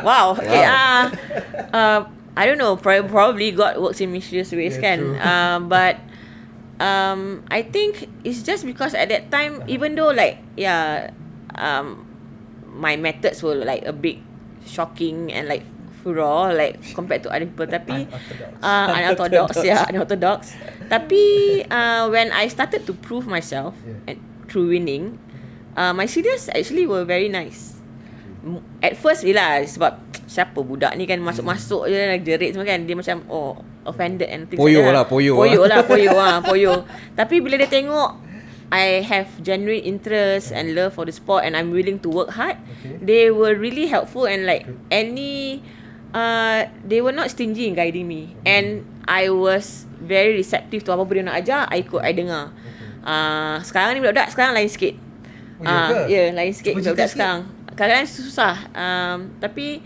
A: Wow. Okay. I don't know. Probably God works in mysterious ways, kan. But I think it's just because at that time, even though like my methods were like a bit shocking and like furor like compared to other people, tapi unorthodox. Tapi when I started to prove myself and through winning, my seniors actually were very nice. at first lah, sebab siapa budak ni kan masuk-masuk je jerit semua kan, dia macam offended and things
B: Poyo
A: like that
B: lah, poyo.
A: Poyo. Tapi bila dia tengok I have genuine interest and love for the sport and I'm willing to work hard, they were really helpful and like they were not stingy in guiding me, and I was very receptive to apa-apa dia nak ajar, I ikut, I dengar. Sekarang ni budak-budak sekarang lain sikit. Lain sikit budak-budak sekarang. Kadang-kadang susah, tapi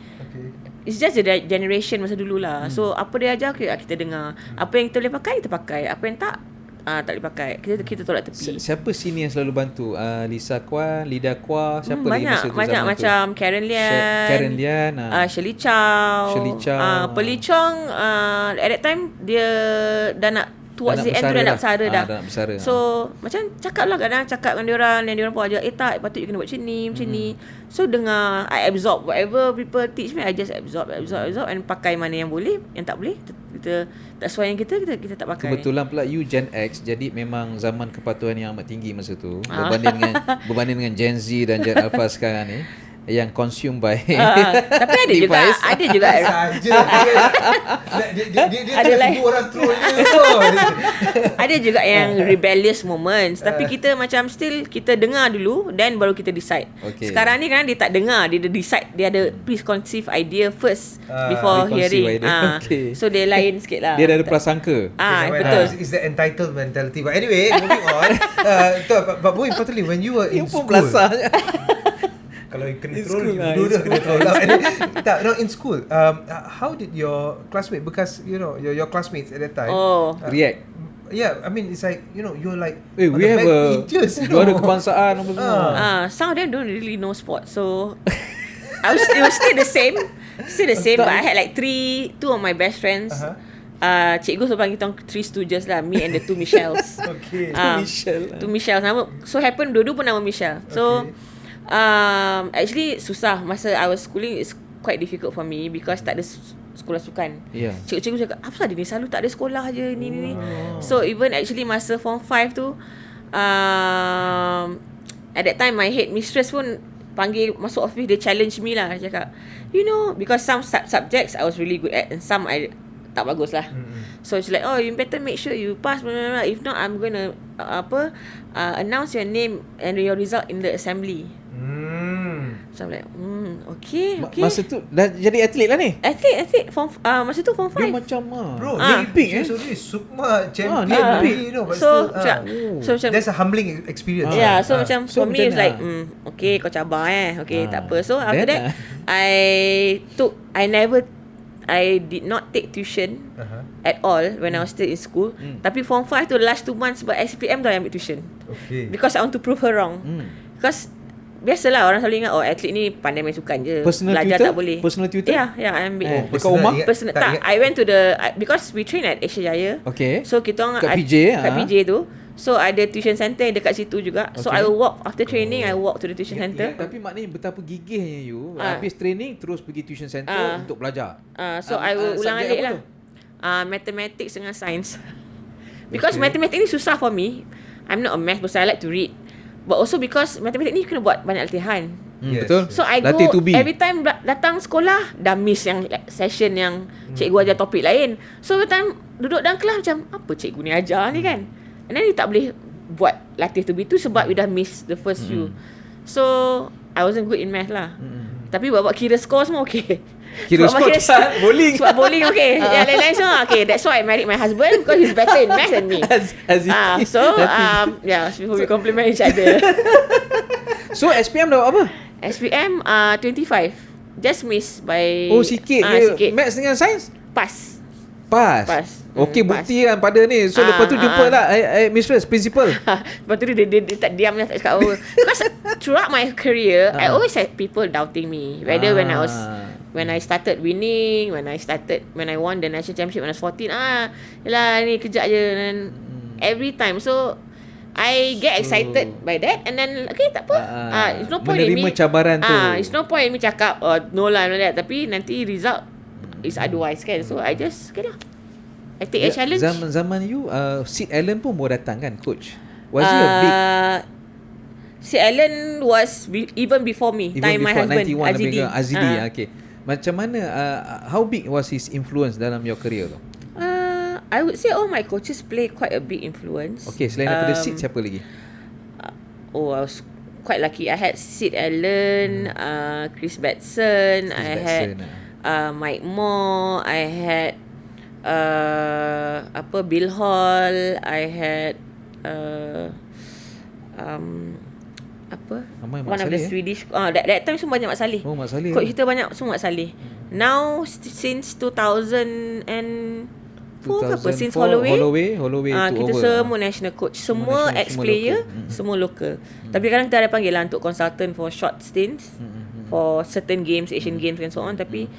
A: it's just the generation masa dulu lah. So apa dia ajar, kita dengar. Apa yang kita boleh pakai, kita pakai. Apa yang tak boleh pakai, kita tolak tepi.
B: Siapa sini yang selalu bantu? Lisa Kwan, Lida Kwa, siapa lagi masa tu?
A: Banyak macam Karen Lian, Shirley Chow, Peli Chong. At that time dia dah nak towards the end tu dah nak bersara dah. So macam cakap lah, kadang cakap dengan diorang, dan diorang pun ajar, tak, patut you kena buat macam ni. So dengar, I absorb whatever people teach me, I just absorb and pakai mana yang boleh, yang tak boleh kita tak sesuai yang kita tak pakai.
B: Kebetulan pula you Gen X, jadi memang zaman kepatuhan yang amat tinggi masa tu berbanding dengan Gen Z dan Gen Alpha sekarang ni yang consume by
A: tapi ada juga
C: dia tunggu orang troll tu.
A: Ada juga yang rebellious moments, tapi kita macam still kita dengar dulu, then baru kita decide. Sekarang ni kan dia tak dengar, dia decide, dia ada preconceived idea first before hearing. So dia lain sikit lah,
B: dia ada prasangka.
A: Betul.
C: It's the entitled mentality. But anyway, moving on. But more importantly, when you were in school, kalau kena troll, you kena troll lah. No, in school, how did your classmate, because you know your classmates at that time
B: react?
C: Yeah, I mean it's like, you know, you're like,
B: we have a juara kebangsaan apa semua.
A: Some of them don't really know sport, so it was still the same. But I had like two of my best friends. Cikgu selalu panggil kita 3 Stooges lah, me and the 2 Michelles. Two Michelle. Nama so happen dua-dua pun nama Michelle. So actually susah masa I was schooling, is quite difficult for me because tak ada sekolah sukan. Cikgu cakap, apa dia ni selalu tak ada sekolah je ni. So even actually masa form 5 tu, at that time my head mistress pun panggil masuk office, dia challenge me lah. Dia cakap, you know, because some subjects I was really good at and some I tak bagus lah. So she's like, you better make sure you pass, if not I'm gonna announce your name and your result in the assembly. So I'm like, okay.
B: Masa tu dah jadi atlet lah ni?
A: Atlet form, masa tu form 5.
B: Dia macam
C: bro, Olympic
B: Sukma
C: champion, you know, but
A: so
C: macam that's a humbling experience.
A: So macam for me it's like, okay, kau cabar okay, tak apa. So after that I did not take tuition at all when I was still in school. Tapi form 5 tu last 2 months sebab SPM dah ambil tuition. Because I want to prove her wrong. Because biasalah orang selalu ingat atlet ni pandai main sukan je,
B: personal
A: belajar
B: tutor?
A: tak boleh.
B: Personal tutor?
A: I ambil.
B: Dekat rumah?
A: Personal tak. I went to because we train at Asia Jaya. So kita orang
B: kat PJ
A: tu. So ada tuition center dekat situ juga. So I will walk after training, I walk to the tuition center.
B: Tapi maknanya betapa gigihnya you habis training terus pergi tuition center untuk belajar.
A: So I will ulang alik lah. Mathematics dengan science. Because mathematics ni susah for me. I'm not a math person, I like to read. But also because mathematics ni kena buat banyak latihan.
B: Betul.
A: So I go every time datang sekolah dah miss yang session yang cikgu ajar topik lain. So every time duduk dalam kelas macam, apa cikgu ni ajar ni kan? And then dia tak boleh buat latih tu begitu sebab we dah miss the first few. So I wasn't good in math lah. Tapi buat kira skor semua okay.
B: Kira skor bowling.
A: Sebab bowling okay. Yang lain-lain semua okay. That's why I married my husband, because he's better in math than me. We complement each other.
B: So SPM dah apa?
A: SPM 25. Just miss by
B: sikit.
A: Sikit.
B: Maths dengan science?
A: Pass.
B: Okey, bukti kan pada ni. So lepas tu jumpa lah mistress, principal.
A: Lepas tu dia tak diam lah, tak cakap apa. Because throughout my career I always had people doubting me. Whether when I started winning, when I won the national championship when I was 14, yelah ni kejap je. And every time, so I get excited by that, and then okay, tak apa. It's no point in me
B: cabaran tu.
A: It's no point in me cakap no lah, tapi nanti result is otherwise kan. So I just okay lah, I take a challenge.
B: Zaman you Sid Allen pun mau datang kan, coach? Was he a big
A: Si Alan was even before me.
B: Even
A: time
B: before
A: my husband
B: 91
A: Azidi.
B: Azidi. Okay. Macam mana how big was his influence dalam your career tu?
A: I would say all my coaches play quite a big influence.
B: Okay, selain daripada Sid, siapa lagi?
A: I was quite lucky. I had Sid Allen, Chris Batson, Mike Moore, I had Bill Hall, I had one of the Swedish that time semua banyak Mak Saleh.
B: Mak Saleh.
A: Coach kita banyak semua Mak Saleh. Now since 2004 since Holloway kita semua national coach, semua ex-player, semua local. Tapi kadang kita ada panggil lah untuk consultant for short stints for certain games, Asian Games and so on. Tapi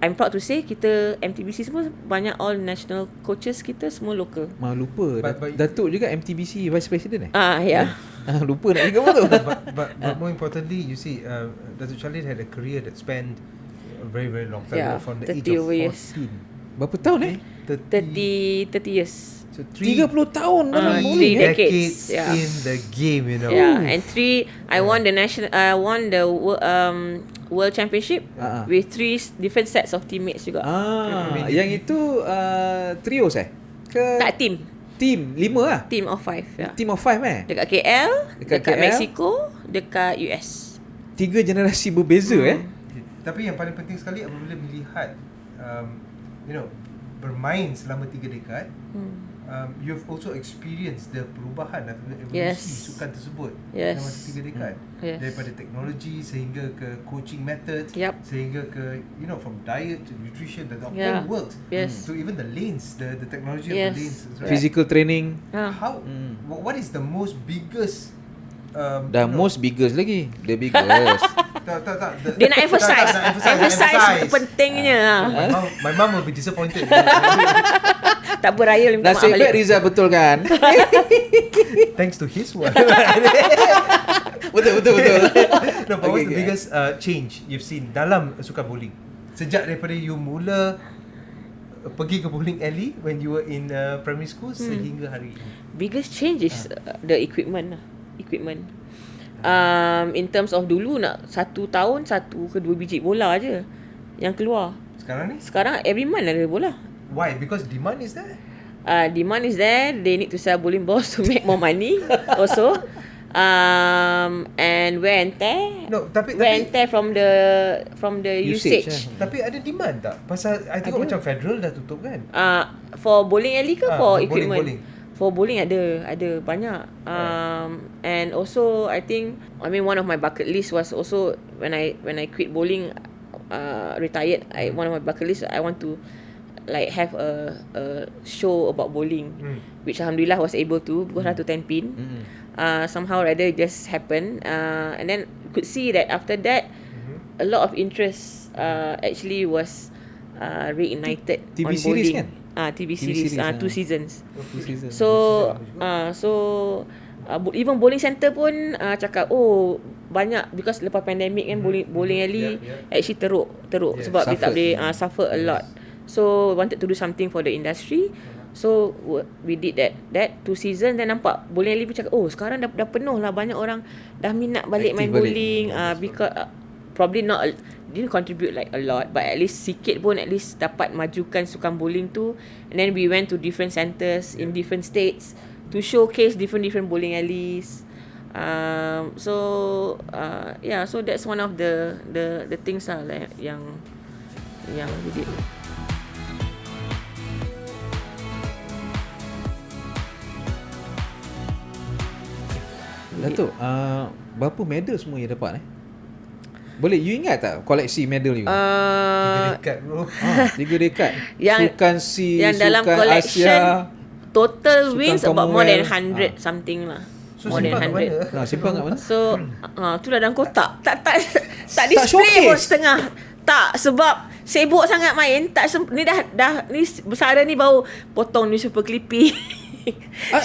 A: I'm proud to say kita MTBC semua banyak all national coaches kita semua local.
B: Lupa Datuk juga MTBC Vice President
A: yeah.
B: Lupa nak ingat betul.
C: but more importantly, you see, Datuk Charlene had a career that spanned a very very long time, from the age of 14
A: years.
B: Berapa tahun
A: 30 years.
C: So
B: 30 tahun dalam bowling.
A: 3 decades
C: in the game, you know.
A: Yeah, and 3 I won the World Championship with 3 different sets of teammates juga.
B: Yang itu trios
A: Tak team
B: 5 lah.
A: Team of 5
B: Team of 5
A: Dekat KL, dekat
B: KL,
A: Mexico, dekat US.
B: 3 generasi berbeza
C: Tapi yang paling penting sekali apabila melihat bermain selama 3 dekad, you've also experienced the perubahan atau evolusi sukan tersebut dalam masa 3 dekad. Daripada teknologi sehingga ke coaching methods, sehingga ke from diet to nutrition, the whole works, to even the lanes, the technology of the lanes,
B: physical training.
C: What is the most biggest
B: most biggest lagi. The biggest.
A: Dia nak emphasize pentingnya.
C: My mom will be disappointed.
A: Tak beraya minta maaf
B: balik. Nasib baik Riza betul kan?
C: Thanks to his work.
B: Betul.
C: No, but what's the biggest change you've seen dalam sukan bowling? Sejak daripada you mula pergi ke bowling alley when you were in primary school sehingga hari ini.
A: Biggest change is the equipment. In terms of dulu nak 1 tahun 1 ke 2 biji bola je yang keluar. Sekarang every month ada bola.
C: Why? Because demand is there.
A: Demand is there. They need to sell bowling balls to make more money also. And wear and tear. Wear and tear from the usage.
C: Tapi ada demand tak? Pasal I tengok macam Federal dah tutup kan?
A: For bowling alley ke for equipment?
C: Bowling.
A: For bowling ada banyak. And also I mean one of my bucket list was also when I quit bowling, retired, one of my bucket list I want to like have a show about bowling, which alhamdulillah was able to because I had to 10 pin. Somehow rather it just happened, and then could see that after that a lot of interest actually was reignited
B: TV
A: on
B: series
A: bowling.
B: kan?
A: TV series 2 seasons. So even bowling center pun cakap banyak because lepas pandemic kan bowling alley actually teruk sebab dia tak boleh suffer a lot. So wanted to do something for the industry. So we did that 2 season. Then nampak bowling alley pun cakap sekarang dah penuh lah, banyak orang dah minat balik main bowling. Because probably not didn't contribute like a lot, but at least sikit pun at least dapat majukan sukan bowling tu. And then we went to different centres in different states to showcase different bowling alleys. So that's one of the things like yang we did.
B: Datuk, berapa medal semua yang dapat Boleh you ingat tak koleksi medal you?
C: 3 dekad bro.
B: 3 dekad. Sukan C,
A: yang dalam
B: sukan
A: collection
B: Asia,
A: total wins about more than 100 something lah.
C: So
A: more than
C: simpan
A: 100.
B: Simpan kat mana?
A: So tu dah dalam kotak. Tak display pun setengah. Tak, sebab sibuk sangat main. Ni dah ni bersara ni baru potong newspaper clipping.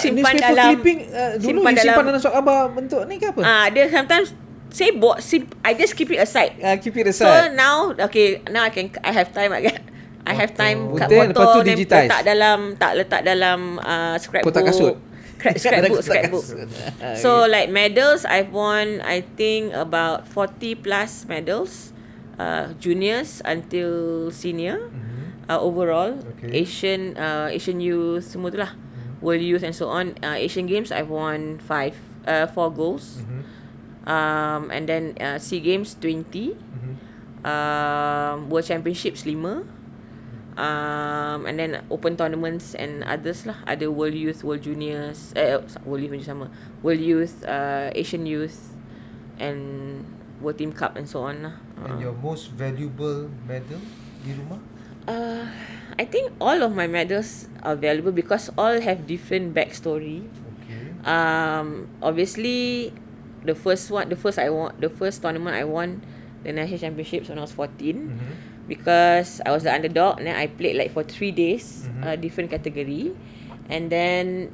B: Simpan dalam clipping dulu simpan dalam surat khabar bentuk ni ke apa?
A: Dia sometimes sibuk. I just keep it aside.
B: Keep it aside.
A: So now I have time again. I have time kat
B: Lepas tu
A: foto,
B: digitize.
A: letak dalam scrapbook.
B: Kotak kasut.
A: Scrapbook. So like medals, I've won I think about 40 plus medals, juniors until senior, overall. Asian youth, semua tu lah, World Youth and so on. Asian Games I've won 4 golds, and then SEA Games 20, World Championships 5, and then open tournaments and others lah. Ada World Youth, World Juniors, World Youth macam sama, World Youth, Asian Youth, and World Team Cup and so on lah.
C: And your most valuable medal di rumah?
A: I think all of my medals are valuable because all have different backstory. Obviously the first tournament I won the national championships when I was 14, because I was the underdog, and then I played like for 3 days, different category, and then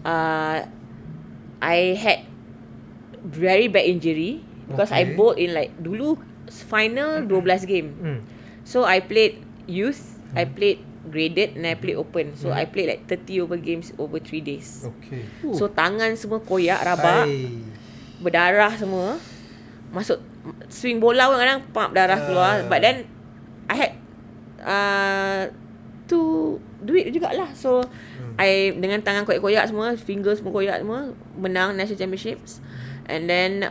A: I had very bad injury because I bowled in like dulu final 12 game. So I played youth, I played graded, and I played open. So I played like 30 over games over 3 days. So tangan semua koyak, rabak, berdarah semua. Masuk swing bola pun kadang pump darah keluar. But then I had to do it jugalah. So I dengan tangan koyak-koyak semua, fingers semua koyak semua, menang national championships. And then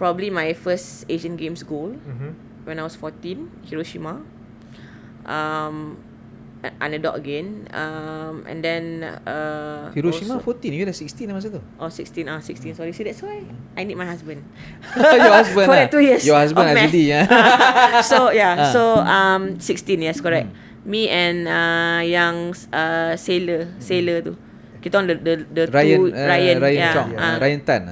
A: probably my first Asian Games gold when I was 14, Hiroshima. Underdog again. And then
B: Hiroshima also, 14, you dah 16 masa tu?
A: 16. Sorry, see, that's why I need my husband.
B: Your husband
A: for 2 years.
B: Your husband Azudi
A: So 16, yes, correct. Me and yang sailor tu. Kita on the Ryan Tan.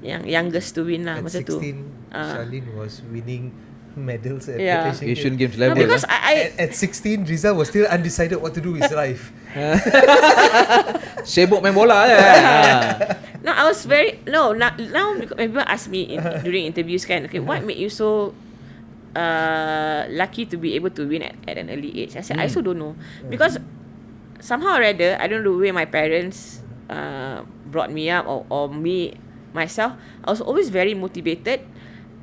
A: Yang youngest to win lah
C: at
A: masa
C: 16,
A: tu.
C: Charlene was winning medals at
B: Asian Games level.
A: No, because
C: at 16, Rizal was still undecided what to do with his life.
B: Sibuk main bola je.
A: No, I was very now people ask me during interviews kan, okay, what made you so lucky to be able to win at an early age? I said I also don't know, because somehow or rather, I don't know the way my parents brought me up or me myself, I was always very motivated.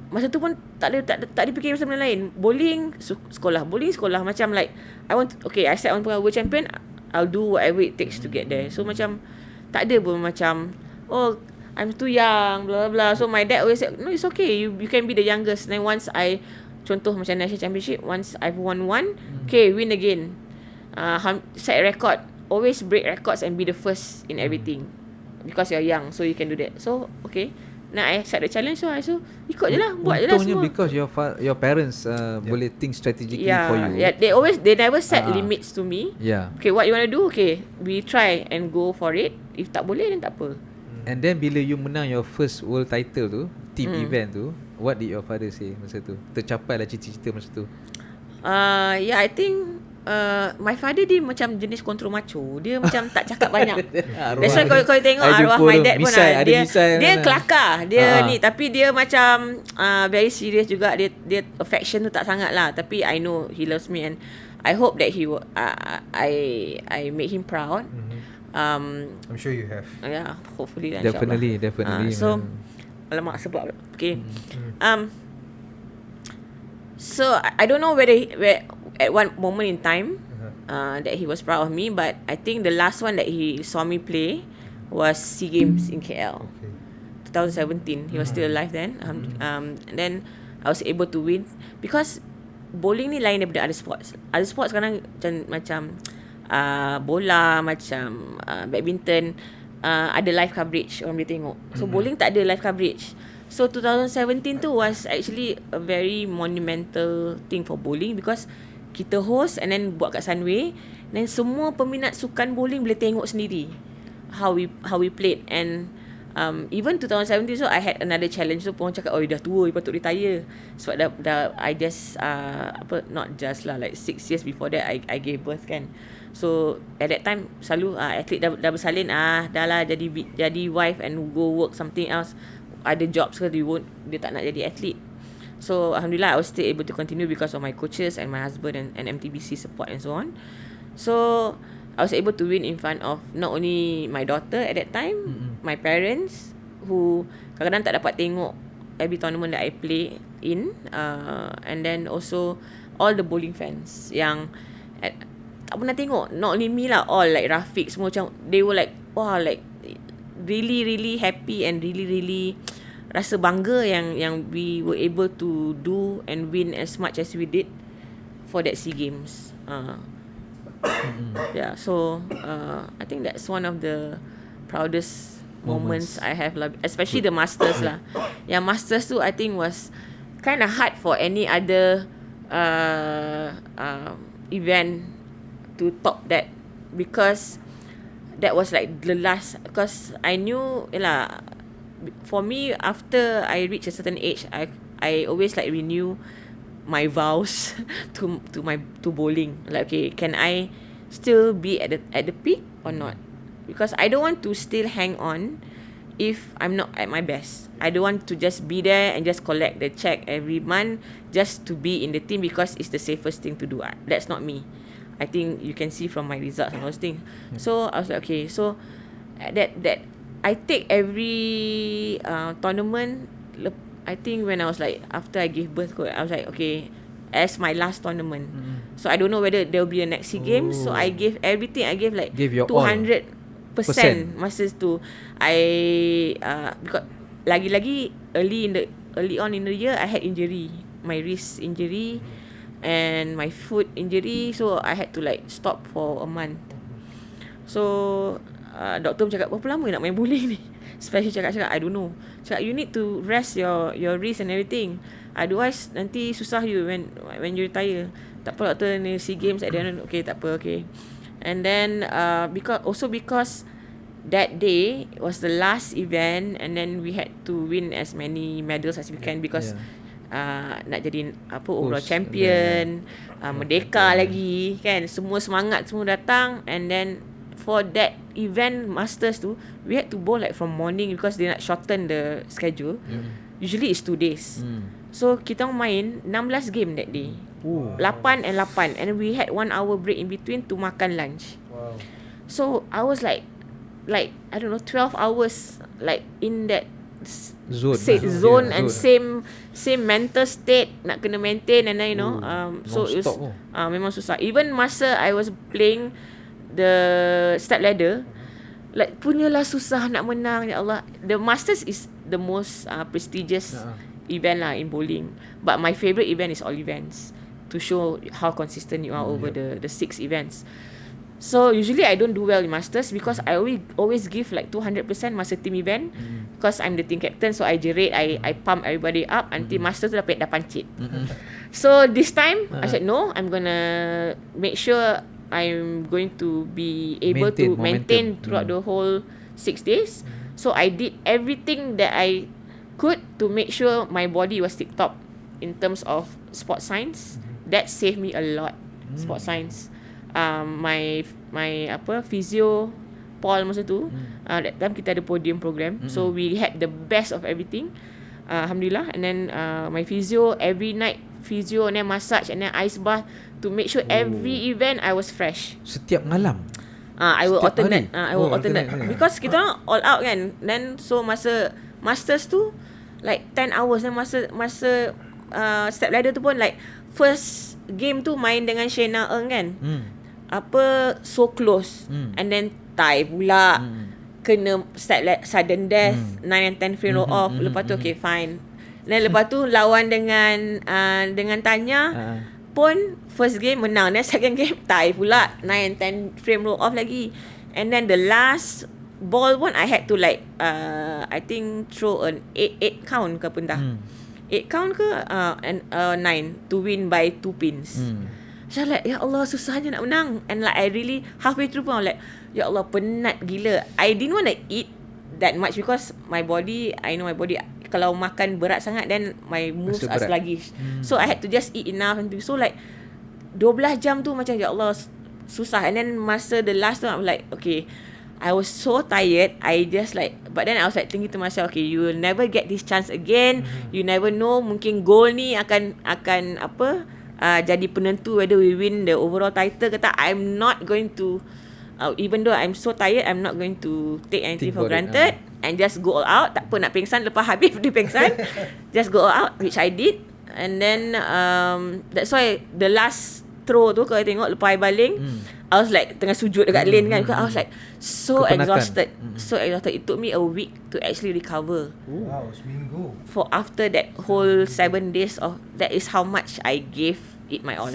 A: Masa tu pun tak ada fikir macam lain. Bowling sekolah, macam like I said I want to become world champion, I'll do whatever it takes to get there. So macam tak ada pun macam I'm too young, blah blah blah. So my dad always said, no, it's okay, you can be the youngest. Then once I contoh macam national championship, once I've won one, okay, win again. Set record, always break records and be the first in everything, because you're young, so you can do that. So okay, now I accept the challenge, so I ikut je lah, buat je lah semua.
B: Because your parents boleh think strategically for you.
A: Yeah, they never set limits to me. Okay, what you want to do? Okay, we try and go for it. If tak boleh, then tak apa.
B: And then bila you menang your first world title tu, team event tu, what did your father say masa tu? Tercapai lah cita-cita masa tu?
A: I think my father dia macam jenis kontrol macho. Dia macam tak cakap banyak. That's why kalau tengok arwah my dad pun dia kelakar. Dia ni, tapi dia macam very serious juga. Dia affection tu tak sangat lah. Tapi I know he loves me, and I hope that he will I make him proud.
C: I'm sure you have.
A: Yeah, hopefully lah,
B: definitely.
A: So alamak sebab okay. So I don't know where at one moment in time that he was proud of me, but I think the last one that he saw me play was SEA Games in KL, 2017. He was still alive then. And then I was able to win, because bowling ni lain daripada other sports. Other sports kadang macam bola, macam badminton, ada live coverage, orang boleh tengok. So bowling tak ada live coverage. So 2017 tu was actually a very monumental thing for bowling, because kita host and then buat kat Sunway, then semua peminat sukan bowling boleh tengok sendiri how we played. And even 2017, so I had another challenge. So orang cakap, oh dah tua, you patut retire. Sebab dah I just not just lah, like 6 years before that I gave birth kan. So at that time selalu atlet dah bersalin, dah lah jadi wife and go work something else, ada jobs ke, dia tak nak jadi atlet. So alhamdulillah I was still able to continue because of my coaches and my husband and MTBC support and so on. So I was able to win in front of not only my daughter at that time, my parents who kadang-kadang tak dapat tengok every tournament that I play in, and then also all the bowling fans yang tak pernah tengok, not only me lah, all like Rafiq semua macam they were like wow, like really really happy and really really rasa bangga yang we were able to do and win as much as we did for that SEA Games. Yeah, so I think that's one of the proudest moments I have lah, especially the Masters lah. Yang Masters tu I think was kind of hard for any other event to top that, because that was like the last, because I knew lah, for me after I reach a certain age, I always like renew my vows to bowling, like okay, can I still be at the peak or not, because I don't want to still hang on if I'm not at my best. I don't want to just be there and just collect the check every month just to be in the team because it's the safest thing to do. That's not me. I think you can see from my results and those things. So I was like, okay, so that I take every tournament. I think when I was like, after I gave birth, I was like, okay, as my last tournament. So I don't know whether there will be a next SEA Games. So I gave everything. I gave like 200% masa tu. Because lagi-lagi early on in the year, I had injury, my wrist injury and my foot injury, so I had to like stop for a month. So doktor cakap, berapa lama nak main bowling ni? Special cakap I don't know. Cakap, you need to rest your wrist and everything, otherwise nanti susah you when you retire. Tak apa doktor, ni SEA Games at the end. Okay, tak apa, okay. And then because that day was the last event, and then we had to win as many medals as we can, because nak jadi overall champion, merdeka lagi kan, semua semangat semua datang. And then for that event Masters tu, we had to bowl like from morning because they nak shorten the schedule. Usually it's 2 days. So kita main 16 game that day. 8 and 8, and we had 1 hour break in between to makan lunch.
C: Wow.
A: So I was like I don't know, 12 hours like in that zone and same mental state nak kena maintain, and then so it was memang susah. Even masa I was playing the step ladder, like punyalah susah nak menang, ya Allah. The Masters is the most prestigious event lah in bowling, but my favourite event is all events, to show how consistent you are over the 6 events. So usually I don't do well in Masters because I always give like 200% masa team event, because I'm the team captain. So I jerit, I pump everybody up until Masters tu dah pancit. So this time I said no, I'm gonna make sure I'm going to be able to maintain throughout the whole 6 days. So I did everything that I could to make sure my body was tip top in terms of sport science. That saved me a lot. Sport science. My physio Paul masa tu, that time kita ada podium program, so we had the best of everything, alhamdulillah. And then my physio every night, physio and then massage and then ice bath to make sure every event I was fresh.
B: Setiap malam.
A: I will alternate.
B: Hari?
A: I will alternate because kita orang all out kan. Then so masa Masters tu like 10 hours, dan masa step ladder tu pun like first game tu main dengan Shena Eng kan. So close. And then tie pula. Kena sudden death, 9 and 10 frame roll off. Lepas tu okay fine. Dan lepas tu lawan dengan Tanya pun first game menang, then second game tie pula, 9 and 10 frame roll off lagi. And then the last ball pun I had to like I think throw an 8 count ke apa entah. 8 count ke and 9 to win by 2 pins. So like, ya Allah, susahnya nak menang. And like I really halfway through pun I like, ya Allah, penat gila. I didn't want to eat that much because my body, I know my body, kalau makan berat sangat then my moves are sluggish. So I had to just eat enough. So like 12 jam tu macam, ya Allah, susah. And then masa the last time I was like, okay, I was so tired. I just like, but then I was like thinking to myself, okay, you will never get this chance again. You never know, mungkin goal ni akan jadi penentu whether we win the overall title ke tak. I'm not going to even though I'm so tired, I'm not going to take anything
B: Think
A: for
B: about it,
A: granted and just go all out. Tak apa nak pengsan, lepas habis dia pengsan. Just go all out, which I did. And then that's why the last throw tu kalau tengok lepas I baling, I was like tengah sujud dekat lane kan, because I was like so
B: Kepenakan.
A: exhausted. So exhausted. It took me a week to actually recover.
C: Wow, seminggu.
A: For after that whole 7 days of, that is how much I gave it my all.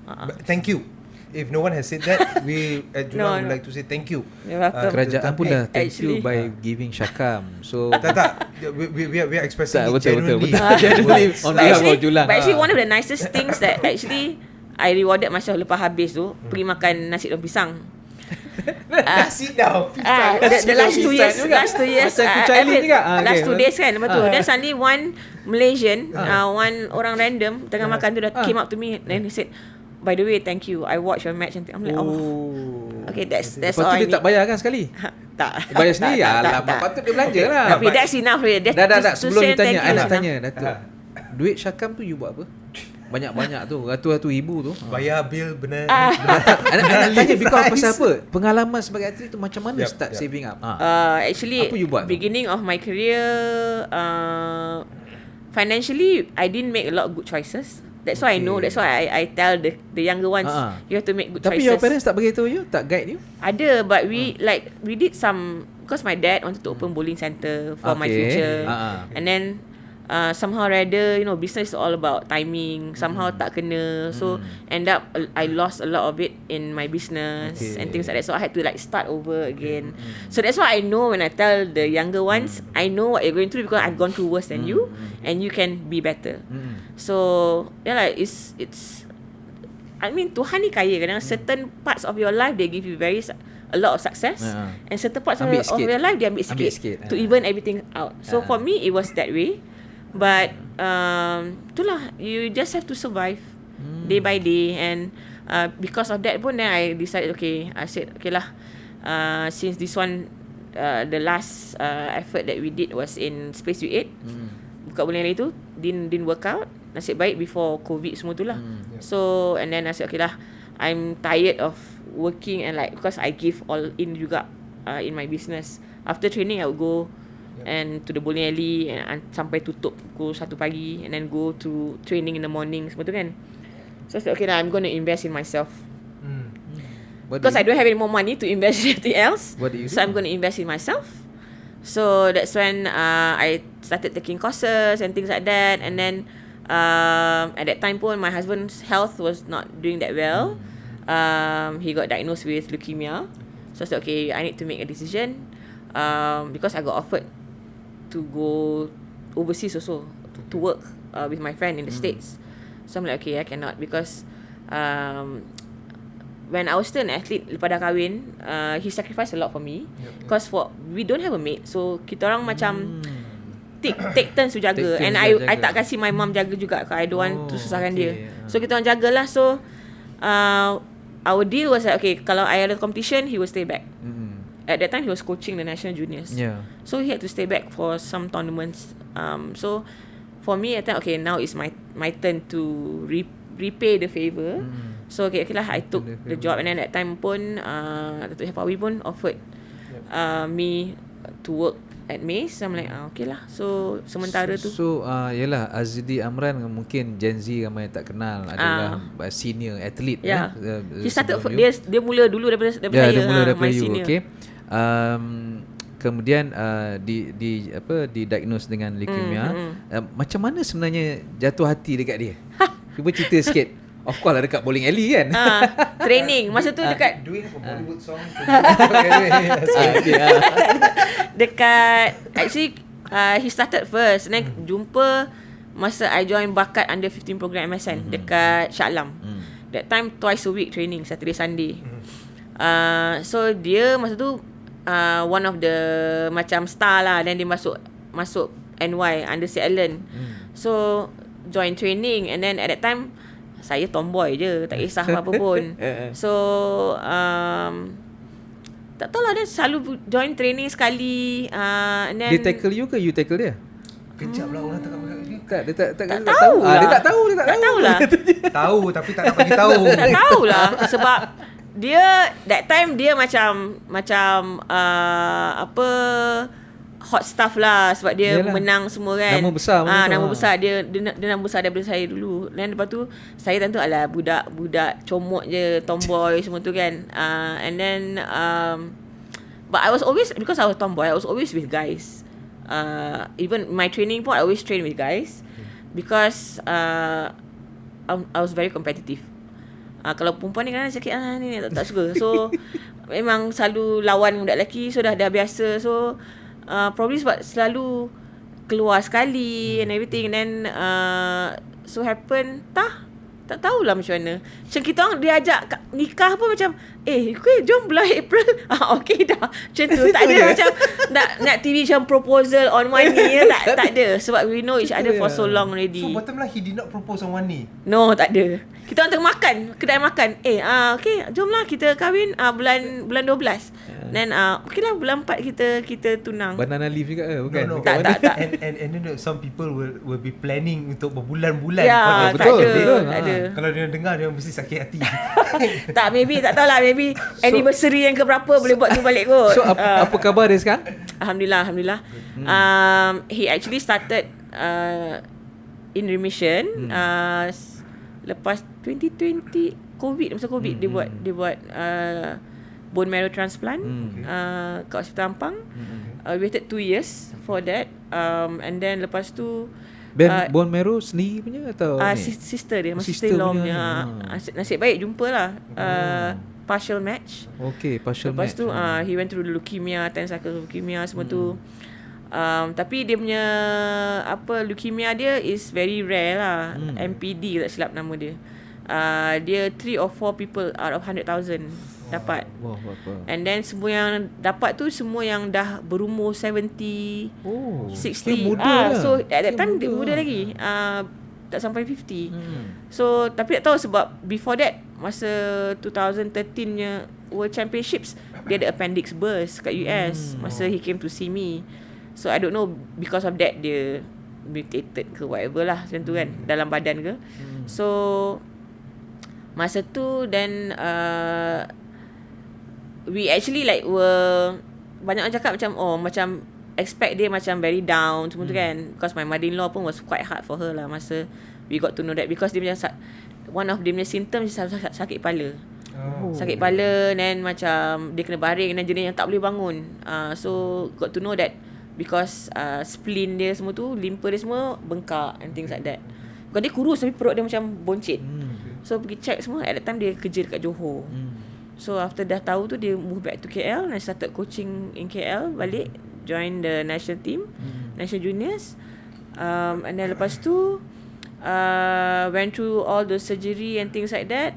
C: But thank you. If no one has said that, we at Jurulatih would like to say thank you.
A: You're welcome.
B: Kerajaan pun dah thank you
A: Actually.
B: by giving Syakam. So
C: Tak. We are expressing
B: Tak,
C: it genuinely.
B: Genuinely on behalf of Julang.
A: But actually one of the nicest things that actually I rewarded myself lepas habis tu, pergi makan nasi daun pisang.
C: Nasi daun pisang.
A: The last 2 years,
B: Macam kucailin juga.
A: last 2 days kan, lepas tu then suddenly one Malaysian, one orang random tengah makan tu dah came up to me and he said, by the way, thank you, I watch your match. And I'm like, okay, that's
B: Lepas
A: all
B: tu
A: I
B: dia
A: need.
B: tak bayar kan sekali?
A: Tak.
B: Bayar sendiri? Alamak, patut dia belanja lah.
A: Tapi that's enough already.
B: Dah. Sebelum you tanya, I nak
A: enough.
B: tanya, Datuk. Duit Syakam tu you buat apa? Banyak-banyak tu, ratus-ratus ribu tu.
C: Bayar bil benar.
B: I nak tanya because pasal apa? Pengalaman sebagai atlet tu macam mana start saving up?
A: Actually,
B: Apa you buat tu?
A: beginning of my career, financially, I didn't make a lot of good choices. That's why I know. That's why I tell the younger ones, you have to make good
B: Tapi
A: choices.
B: your parents tak beritahu you? Tak guide you?
A: Ada, but we did some, because my dad wanted to open bowling center for my future. And then somehow rather, business is all about timing. Somehow tak kena. So end up I lost a lot of it in my business and things like that. So I had to start over again. So that's why I know when I tell the younger ones, I know what you're going through because I've gone through worse than you, and you can be better. So it's I mean, Tuhan ni kaya. Kadang certain parts of your life they give you a lot of success, and certain parts of your life they ambil sikit to even everything out. So for me it was that way. But itulah, you just have to survive day by day. And because of that pun, then I decided, I said okay lah, since this one the last effort that we did was in Space U8, buka bulan lain tu didn't work out. Nasib baik before COVID semua tu lah. So and then I said okay lah, I'm tired of working and because I give all in juga in my business. After training I would go and to the bowling alley and sampai tutup pukul 1 pagi, and then go to training in the morning semua tu kan. So I said okay lah, I'm going to invest in myself. Because I don't have any more money to invest in anything else.
B: What do you do?
A: So I'm going to invest in myself. So that's when I started taking courses and things like that. And then at that time pun my husband's health was not doing that well. He got diagnosed with leukemia. So I said okay, I need to make a decision, because I got offered to go overseas also to work with my friend in the States. So I'm like okay, I cannot, because when I was still an athlete, lepas dah kahwin, he sacrificed a lot for me. Because we don't have a maid, so kita orang macam take turns to jaga. And I tak kasih my mum jaga juga, I don't want to susahkan dia. So kita orang jagalah. So our deal was like okay, kalau I ada competition, he will stay back. At that time he was coaching the national juniors. So he had to stay back for some tournaments. So for me I thought okay, now is my turn to repay the favour. So okay lah, I took the job. And then that time pun Datuk Hepawi pun offered me to work at MACE. So I'm like okay lah. So sementara tu.
B: So yalah, Azdi Amran mungkin Gen Z ramai tak kenal, adalah senior atlet.
A: He started dia mula dulu daripada saya.
B: Dia mula daripada you.
A: Senior.
B: Okay. Kemudian didiagnose dengan leukemia. Macam mana sebenarnya jatuh hati dekat dia? Cuba cerita sikit. Of course lah dekat bowling alley kan.
A: Training masa tu dekat
C: Do we have a Bollywood song?
A: dekat actually he started first, and then jumpa masa I join bakat under 15 program MSN dekat Shah Alam. That time twice a week training, Saturday Sunday. So dia masa tu one of the macam star lah. Then dia masuk NY under si Allen. So join training, and then at that time saya tomboy je, tak kisah apa pun. So tak tahu lah, dia selalu join training sekali. And then
B: Dia tackle you ke you tackle dia?
C: Kejap lah orang tengah berkata ni.
B: Tak, dia tak
A: tahu lah.
B: Dia tak tahu.
A: Tak tahu lah.
C: Tahu tapi tak nak bagi tahu.
A: Tak tahulah sebab dia that time dia macam apa, hot stuff lah sebab dia
B: Yalah.
A: menang semua kan.
B: Nama besar macam tu.
A: Nama besar dia nama besar daripada saya dulu. Dan lepas tu saya tentu adalah budak comot je, tomboy semua tu kan. And then but I was always, because I was tomboy, I was always with guys. Even my training pun I always train with guys because I was very competitive. Kalau perempuan ni kan cakap ni tak suka. So memang selalu lawan budak lelaki. So dah biasa. So probably sebab selalu keluar sekali and everything. And then so happen tak tahulah macam mana. Macam kita orang dia ajak nikah pun macam jom bulan April. Okay dah. Macam tu. Tak ada macam nak TV macam proposal on one knee. Tak ada. Sebab we know each other for so long already.
C: So bottom line, he did not propose on one knee?
A: No, tak ada. Kita orang tengah makan, kedai makan. Okay, jomlah kita kahwin bulan 12. Then okay lah bulan 4 kita tunang.
B: Banana leaf juga ke? Bukan?
C: No.
A: Tak.
C: And then some people will be planning untuk berbulan-bulan.
A: Ya,
B: betul.
A: Tak ada.
C: Kalau dia dengar, dia mesti sakit hati.
A: Tak, maybe tak tahulah, maybe anniversary yang keberapa boleh buat tu balik kot.
B: So apa khabar dia sekarang?
A: Alhamdulillah. He actually started in remission lepas 2020 masa COVID dia buat bone marrow transplant kat Hospital Ampang. We waited 2 years for that. And then lepas tu
B: bone marrow sendiri punya atau
A: sister dia,
B: sister-in-law punya.
A: Nasib baik jumpa lah. Partial match.
B: Okay, partial
A: lepas
B: match.
A: tu he went through leukemia, 10 cycles leukemia semua tu. Tapi dia punya leukemia dia is very rare lah. MPD tak silap nama dia. Dia 3 or 4 people out of 100,000 dapat.
B: Wow.
A: And then semua yang dapat tu semua yang dah berumur 70, 60.
B: Muda lah.
A: So at that time dia muda lagi. Tak sampai 50. So tapi tak tahu sebab before that masa 2013-nya World Championships dia ada appendix burst kat US masa he came to see me. So I don't know because of that dia mutated ke whatever lah macam tu kan dalam badan ke. So masa tu then we actually like were banyak orang cakap macam expect dia macam very down semua tu kan, because my mother-in-law pun was quite hard for her lah masa we got to know that, because dia macam one of dia punya symptoms sakit kepala. Sakit kepala, then macam dia kena baring dan jenis yang tak boleh bangun. So got to know that because spleen dia semua tu, limpa dia semua bengkak and things like that. Bukan dia kurus tapi perut dia macam boncit. So pergi check semua. At that time dia kerja dekat Johor. So after dah tahu tu dia move back to KL and started coaching in KL balik, join the national team, national juniors. And then lepas tu went through all the surgery and things like that.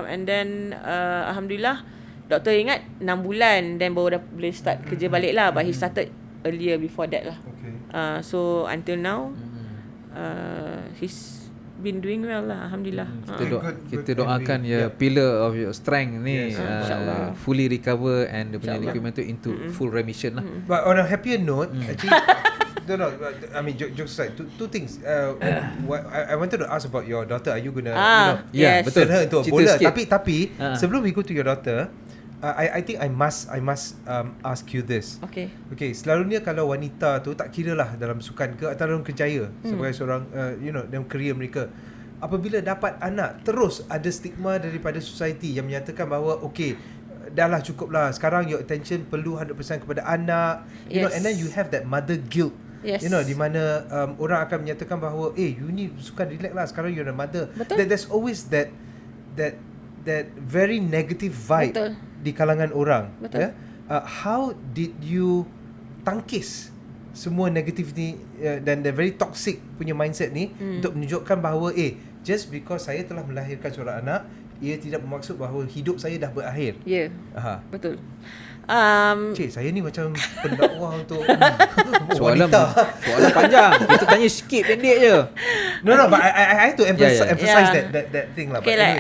A: And then alhamdulillah doktor ingat 6 bulan then baru dah boleh start kerja balik lah, but he started earlier before that lah. So until now he's been doing well lah, alhamdulillah.
B: Kita doakan pillar of your strength ni fully recover and dia punya leukemia tu into full remission lah.
C: But on a happier note, actually no, I mean jokes aside, two things. I wanted to ask about your daughter. Are you gonna
A: yes,
C: turn her into a bowler?
B: Sikit.
C: Tapi sebelum we go to your daughter, I think I must ask you this. Okay, selalunya kalau wanita tu, tak kira lah dalam sukan ke atau dalam kerjaya, sebagai seorang dalam career mereka, apabila dapat anak, terus ada stigma daripada society yang menyatakan bahawa okay, dah lah cukup lah, sekarang your attention perlu 100% kepada anak, you know, and then you have that mother guilt. You know, di mana orang akan menyatakan bahawa you ni suka relax lah, sekarang you're a mother. There's always that very negative vibe di kalangan orang. How did you tangkis semua negatif ni dan the very toxic punya mindset ni untuk menunjukkan bahawa just because saya telah melahirkan seorang anak, ia tidak bermaksud bahawa hidup saya dah berakhir.
A: Betul.
C: Cik, saya ni macam pendakwah untuk
B: soalan
C: wanita.
B: Soalan panjang. Kita tanya sikit pendek je.
C: No, but I have to emphasize that thing lah.
A: Okay, like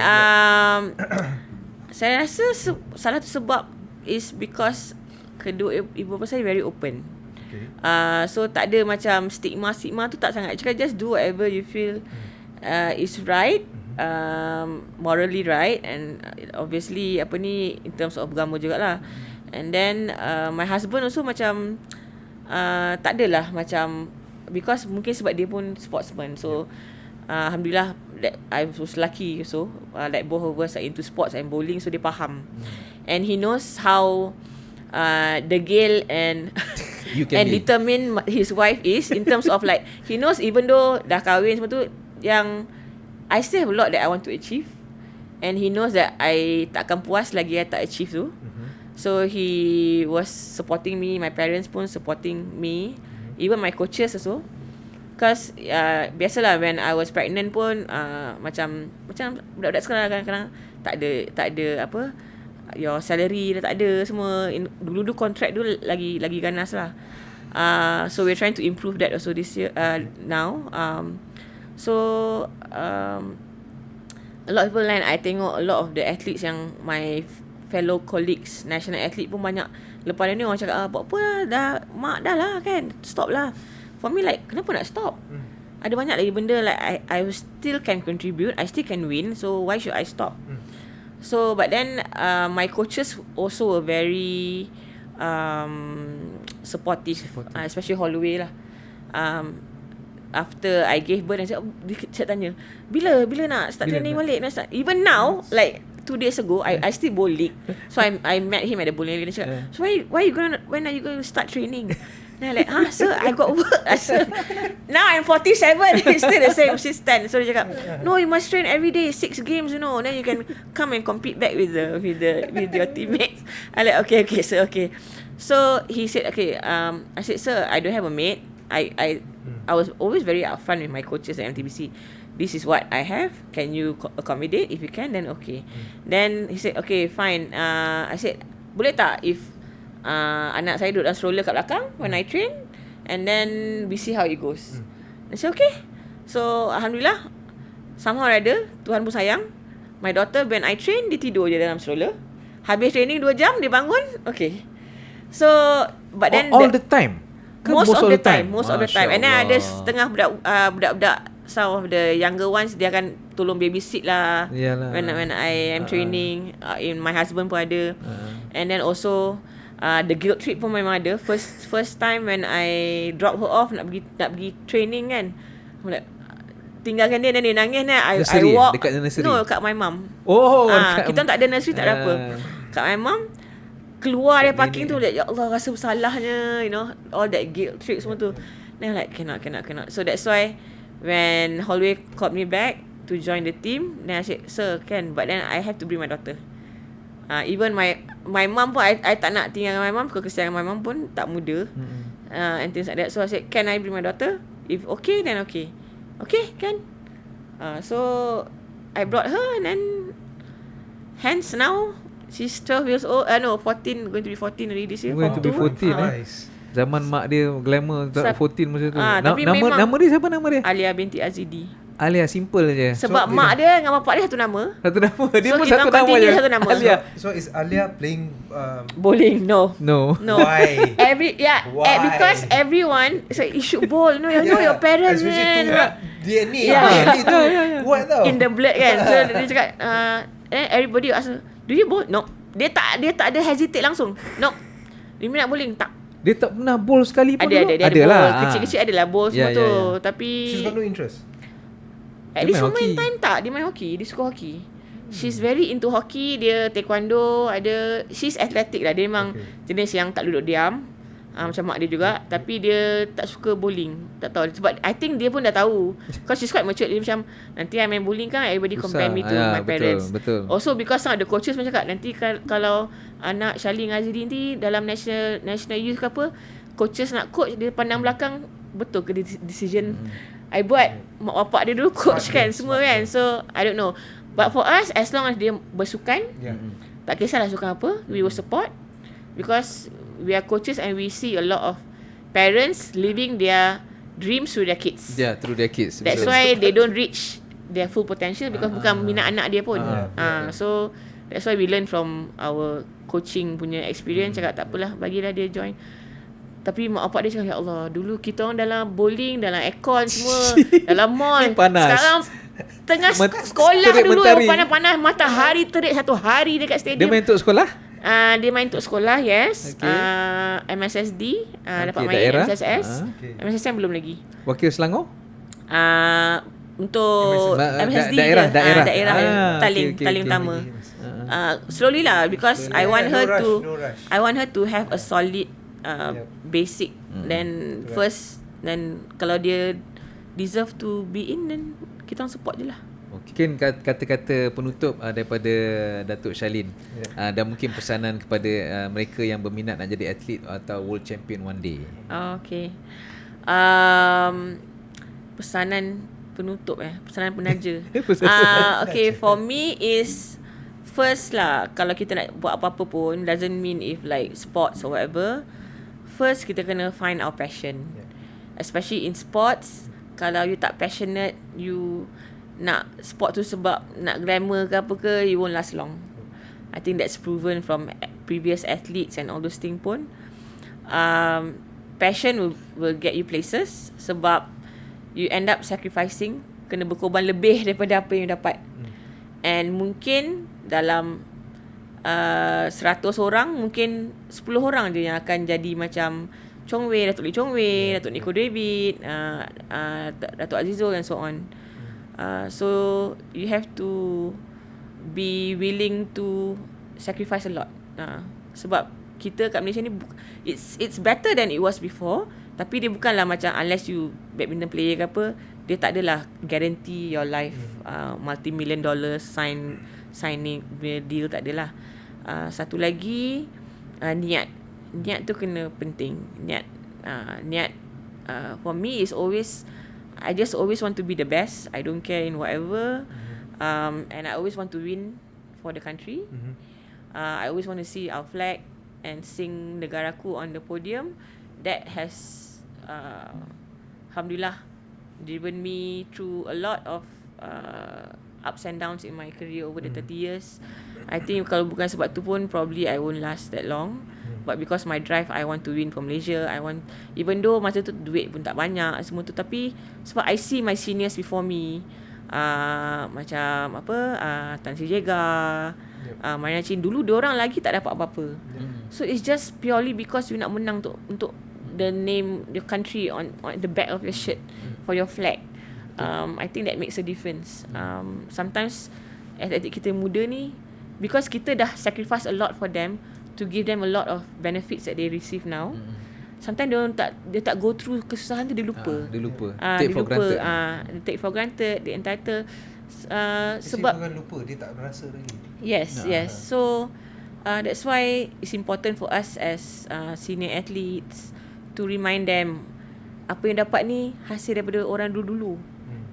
A: saya rasa salah satu sebab is because kedua ibu bapa saya very open. So tak ada macam stigma tu tak sangat. Cakap just do whatever you feel is right. morally right, and obviously apa ni in terms of agama jugalah. And then my husband also macam tak adalah macam, because mungkin sebab dia pun sportsman, so alhamdulillah that I was lucky also, like both of us are into sports and bowling, so dia faham. And he knows how degil and and determined his wife is in terms of like, he knows even though dah kahwin semua tu, yang I still have a lot that I want to achieve, and he knows that I takkan puas lagi I tak achieve tu. So he was supporting me, my parents pun supporting me, even my coaches also. Because biasalah when I was pregnant pun macam budak-budak sekarang kadang-kadang tak ada apa, your salary dah tak ada semua. Dulu contract dulu lagi ganas lah. So we're trying to improve that also this year now. So a lot of people lain, I tengok a lot of the athletes yang my fellow colleagues, national athlete pun banyak lepas ni orang cakap apa dah mak dah lah kan, stop lah. For me like, kenapa nak stop? Ada banyak lagi benda like I still can contribute, I still can win, so why should I stop? So but then my coaches also were very supportive. Especially Holloway lah. After I gave birth, saya tanya, bila nak start training balik? Even now, like 2 days ago, I still bowling. So I met him at the bowling lane. Dia cakap, so when are you going to start training? Then I'm like, sir, I got work. Now I'm 47. It's still the same. She's 10. So dia cakap, no, you must train every day, 6 games, you know. Then you can come and compete back with your teammates. I'm like, okay, sir, okay. So he said, okay. I said, sir, I don't have a mate. I was always very upfront with my coaches at MTBC. This is what I have. Can you accommodate? If you can, then okay. Then he said, okay, fine. I said, boleh tak if anak saya duduk dalam stroller kat belakang when I train, and then we see how it goes. I said, okay. So alhamdulillah, somehow or other, Tuhan pun sayang. My daughter when I train, dia tidur je dalam stroller. Habis training 2 jam, dia bangun, okay. So but then
B: all the time.
A: Most of the time. And then ada setengah budak-budak, some of the younger ones, dia akan tolong babysit lah.
B: Yalah.
A: When I am training. In my husband pun ada. And then also the guilt trip pun memang ada. First time when I drop her off nak pergi training kan, I'm like, tinggalkan dia dan dia nangis ni. I walk
B: dekat nursery.
A: No, kat my mum. Kita tak ada nursery, tak ada apa. Kat my mum, keluar dia parking tu, ya Allah, rasa bersalahnya, you know, all that guilt trip semua tu. Then I'm like, cannot. So that's why when Holloway called me back to join the team, then I said, sir, can, but then I have to bring my daughter. Even my mum pun, I tak nak tinggal dengan my mum, because kesian my mum pun tak muda. And things like that. So I said, can I bring my daughter? If okay, then okay. Okay, can. So I brought her, and then hence now she's 12 years old. 14, going to be 14 already this year.
B: Going to be 14
C: Nice.
B: Zaman mak dia glamour 14 masa tu. Nama dia siapa nama dia?
A: Alia binti Azidi.
B: Alia, simple je.
A: Sebab mak dia dengan bapak dia satu nama.
B: Satu nama. Dia
A: so
B: pun satu nama je.
A: Satu nama.
B: Alia.
C: So is Alia playing
A: bowling? No.
C: Why?
A: Why? Because everyone say you should bowl. No, you know your parents, man.
C: DNA tu kuat tau.
A: In the blood kan. So dia cakap everybody ask, do you bowl? No. Dia tak ada hesitate langsung. No. Dia nak bowling tak.
B: Dia tak pernah bowl sekali pun.
A: Ada bowl. Kecil-kecil adalah bowl semua tu. Tapi
C: she's got no interest.
A: At least main time tak. Dia main hoki. Dia suka hoki. She's very into hockey. Dia taekwondo. She's athletic lah. Dia memang jenis yang tak duduk diam. Macam mak dia juga. Tapi dia tak suka bowling. Tak tahu. Sebab I think dia pun dah tahu. Because she's quite mature. Dia macam, nanti I main bowling kan, everybody compare me to my parents.
B: Betul.
A: Also because some of the coaches macam cakap, nanti kalau anak Shalin Azri nanti dalam national youth ke apa, coaches nak coach, dia pandang belakang, betul ke decision I buat. Mak bapak dia dulu coach kan, semua kan. So I don't know. But for us, as long as dia bersukan, tak kisahlah sukan apa, we will support. Because we are coaches and we see a lot of parents living their dreams through their kids.
B: Yeah, through their kids.
A: That's why they don't reach their full potential, because bukan minat anak dia pun. So that's why we learn from our coaching punya experience. Cakap tak apalah, bagilah dia join. Tapi mak bapak dia cakap, ya Allah, dulu kita orang dalam bowling, dalam aircon semua, dalam mall.
B: Panas.
A: Sekarang Tengah sekolah
B: terik
A: dulu,
B: mentari.
A: panas-panas, matahari terik satu hari dekat
B: Dia
A: stadium.
B: main untuk sekolah?
A: Dia main untuk sekolah, yes.
B: Okay.
A: MSSD, dapat
B: Okay,
A: main
B: daerah.
A: MSSS.
C: Okay.
A: MSSM belum lagi.
B: Wakil Selangor?
A: Untuk MSSD
B: daerah.
A: Talim utama. Slowly lah, because I want her to have a solid basic. Then first, then kalau dia deserve to be in, then kita orang support je lah.
B: Mungkin kata-kata penutup daripada Datuk Shalin, dan mungkin pesanan kepada mereka yang berminat nak jadi atlet atau world champion one day.
A: Okay. Pesanan penutup pesanan penaja. Okay, for me is first lah, kalau kita nak buat apa-apa pun, doesn't mean if like sports or whatever, first kita kena find our passion. Especially in sports, kalau you tak passionate, you nak sport tu sebab nak glamour ke apa ke, you won't last long. I think that's proven from previous athletes and all those things pun. Passion will get you places, sebab you end up sacrificing, kena berkorban lebih daripada apa yang you dapat. And mungkin dalam 100 orang, mungkin 10 orang je yang akan jadi macam Chong Wei, Datuk Lee Chong Wei, Datuk Niko David, Datuk Azizul and so on. So you have to be willing to sacrifice a lot. Sebab kita kat Malaysia ni, it's better than it was before, tapi dia bukanlah macam, unless you badminton player ke apa, dia tak adalah guarantee your life multi-million dollars signing deal, tak adalah. Satu lagi, niat tu kena penting. Niat for me is always, I just always want to be the best. I don't care in whatever. And I always want to win for the country. I always want to see our flag and sing negaraku on the podium. That has alhamdulillah driven me through a lot of ups and downs in my career over the 30 years. I think kalau bukan sebab tu pun, probably I won't last that long. But because my drive, I want to win for Malaysia. I want, even though masa tu duit pun tak banyak semua tu, tapi sebab I see my seniors before me, macam apa, Tan Sri Jega, Mariana Chin, dulu diorang lagi tak dapat apa-apa. So it's just purely because you nak menang untuk the name, the country on the back of your shirt, for your flag. I think that makes a difference. Sometimes atlet kita muda ni, because kita dah sacrifice a lot for them, to give them a lot of benefits that they receive now. Sometimes dia tak go through kesusahan tu, dia lupa.
B: Take for granted.
A: They take for granted, they entitled.
C: Sebab bukan lupa, dia tak merasa lagi.
A: Yes. So that's why it's important for us as senior athletes to remind them, apa yang dapat ni hasil daripada orang dulu-dulu.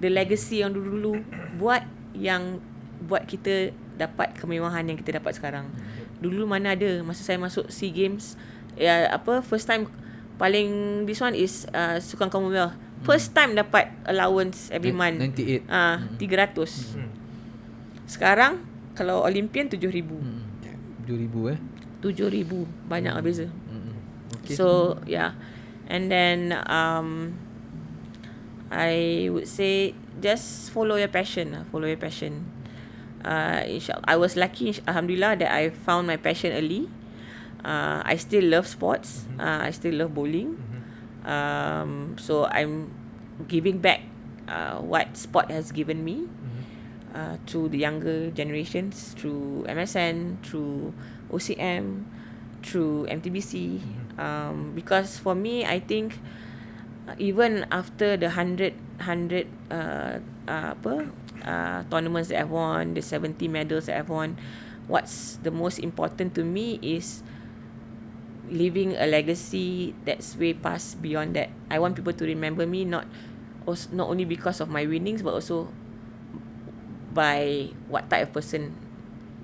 A: The legacy yang dulu-dulu buat, yang buat kita dapat kemewahan yang kita dapat sekarang. Dulu mana ada, masa saya masuk SEA Games, first time, paling this one is sukan Commonwealth. First time dapat allowance every month
B: 98.
A: 300. Sekarang kalau Olympian 7,000. 7,000 banyak beza.
B: Okay.
A: So yeah. And then I would say just follow your passion. InsyaAllah, I was lucky, alhamdulillah, that I found my passion early. I still love sports. I still love bowling. So I'm giving back what sport has given me to the younger generations, through MSN, through OCM, through MTBC. Because for me, I think even after the 100 tournaments that I've won, the 70 medals that I've won, what's the most important to me is leaving a legacy that's way past beyond that. I want people to remember me not only because of my winnings, but also by what type of person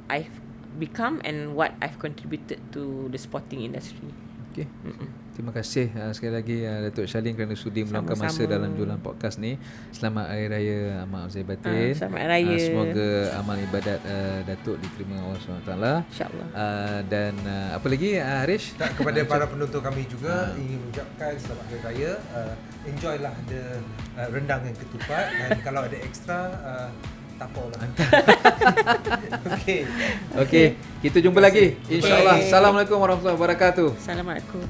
A: I've become and what I've contributed to the sporting industry.
B: Okey. Terima kasih sekali lagi Datuk Shalin kerana sudi meluangkan masa dalam Jurulatih podcast ni. Selamat Hari Raya Maaf Zahir Batin.
A: Selamat Raya.
B: Semoga amal ibadat Datuk diterima Allah SWT.
A: InsyaAllah.
B: Dan apa lagi Harish?
C: Kepada para penonton kami juga ingin mengucapkan selamat Hari Raya. Enjoy lah the rendang dan ketupat, dan kalau ada ekstra tak apa lah. Okey.
B: Kita jumpa lagi insya-Allah. Assalamualaikum warahmatullahi wabarakatuh.
A: Assalamualaikum.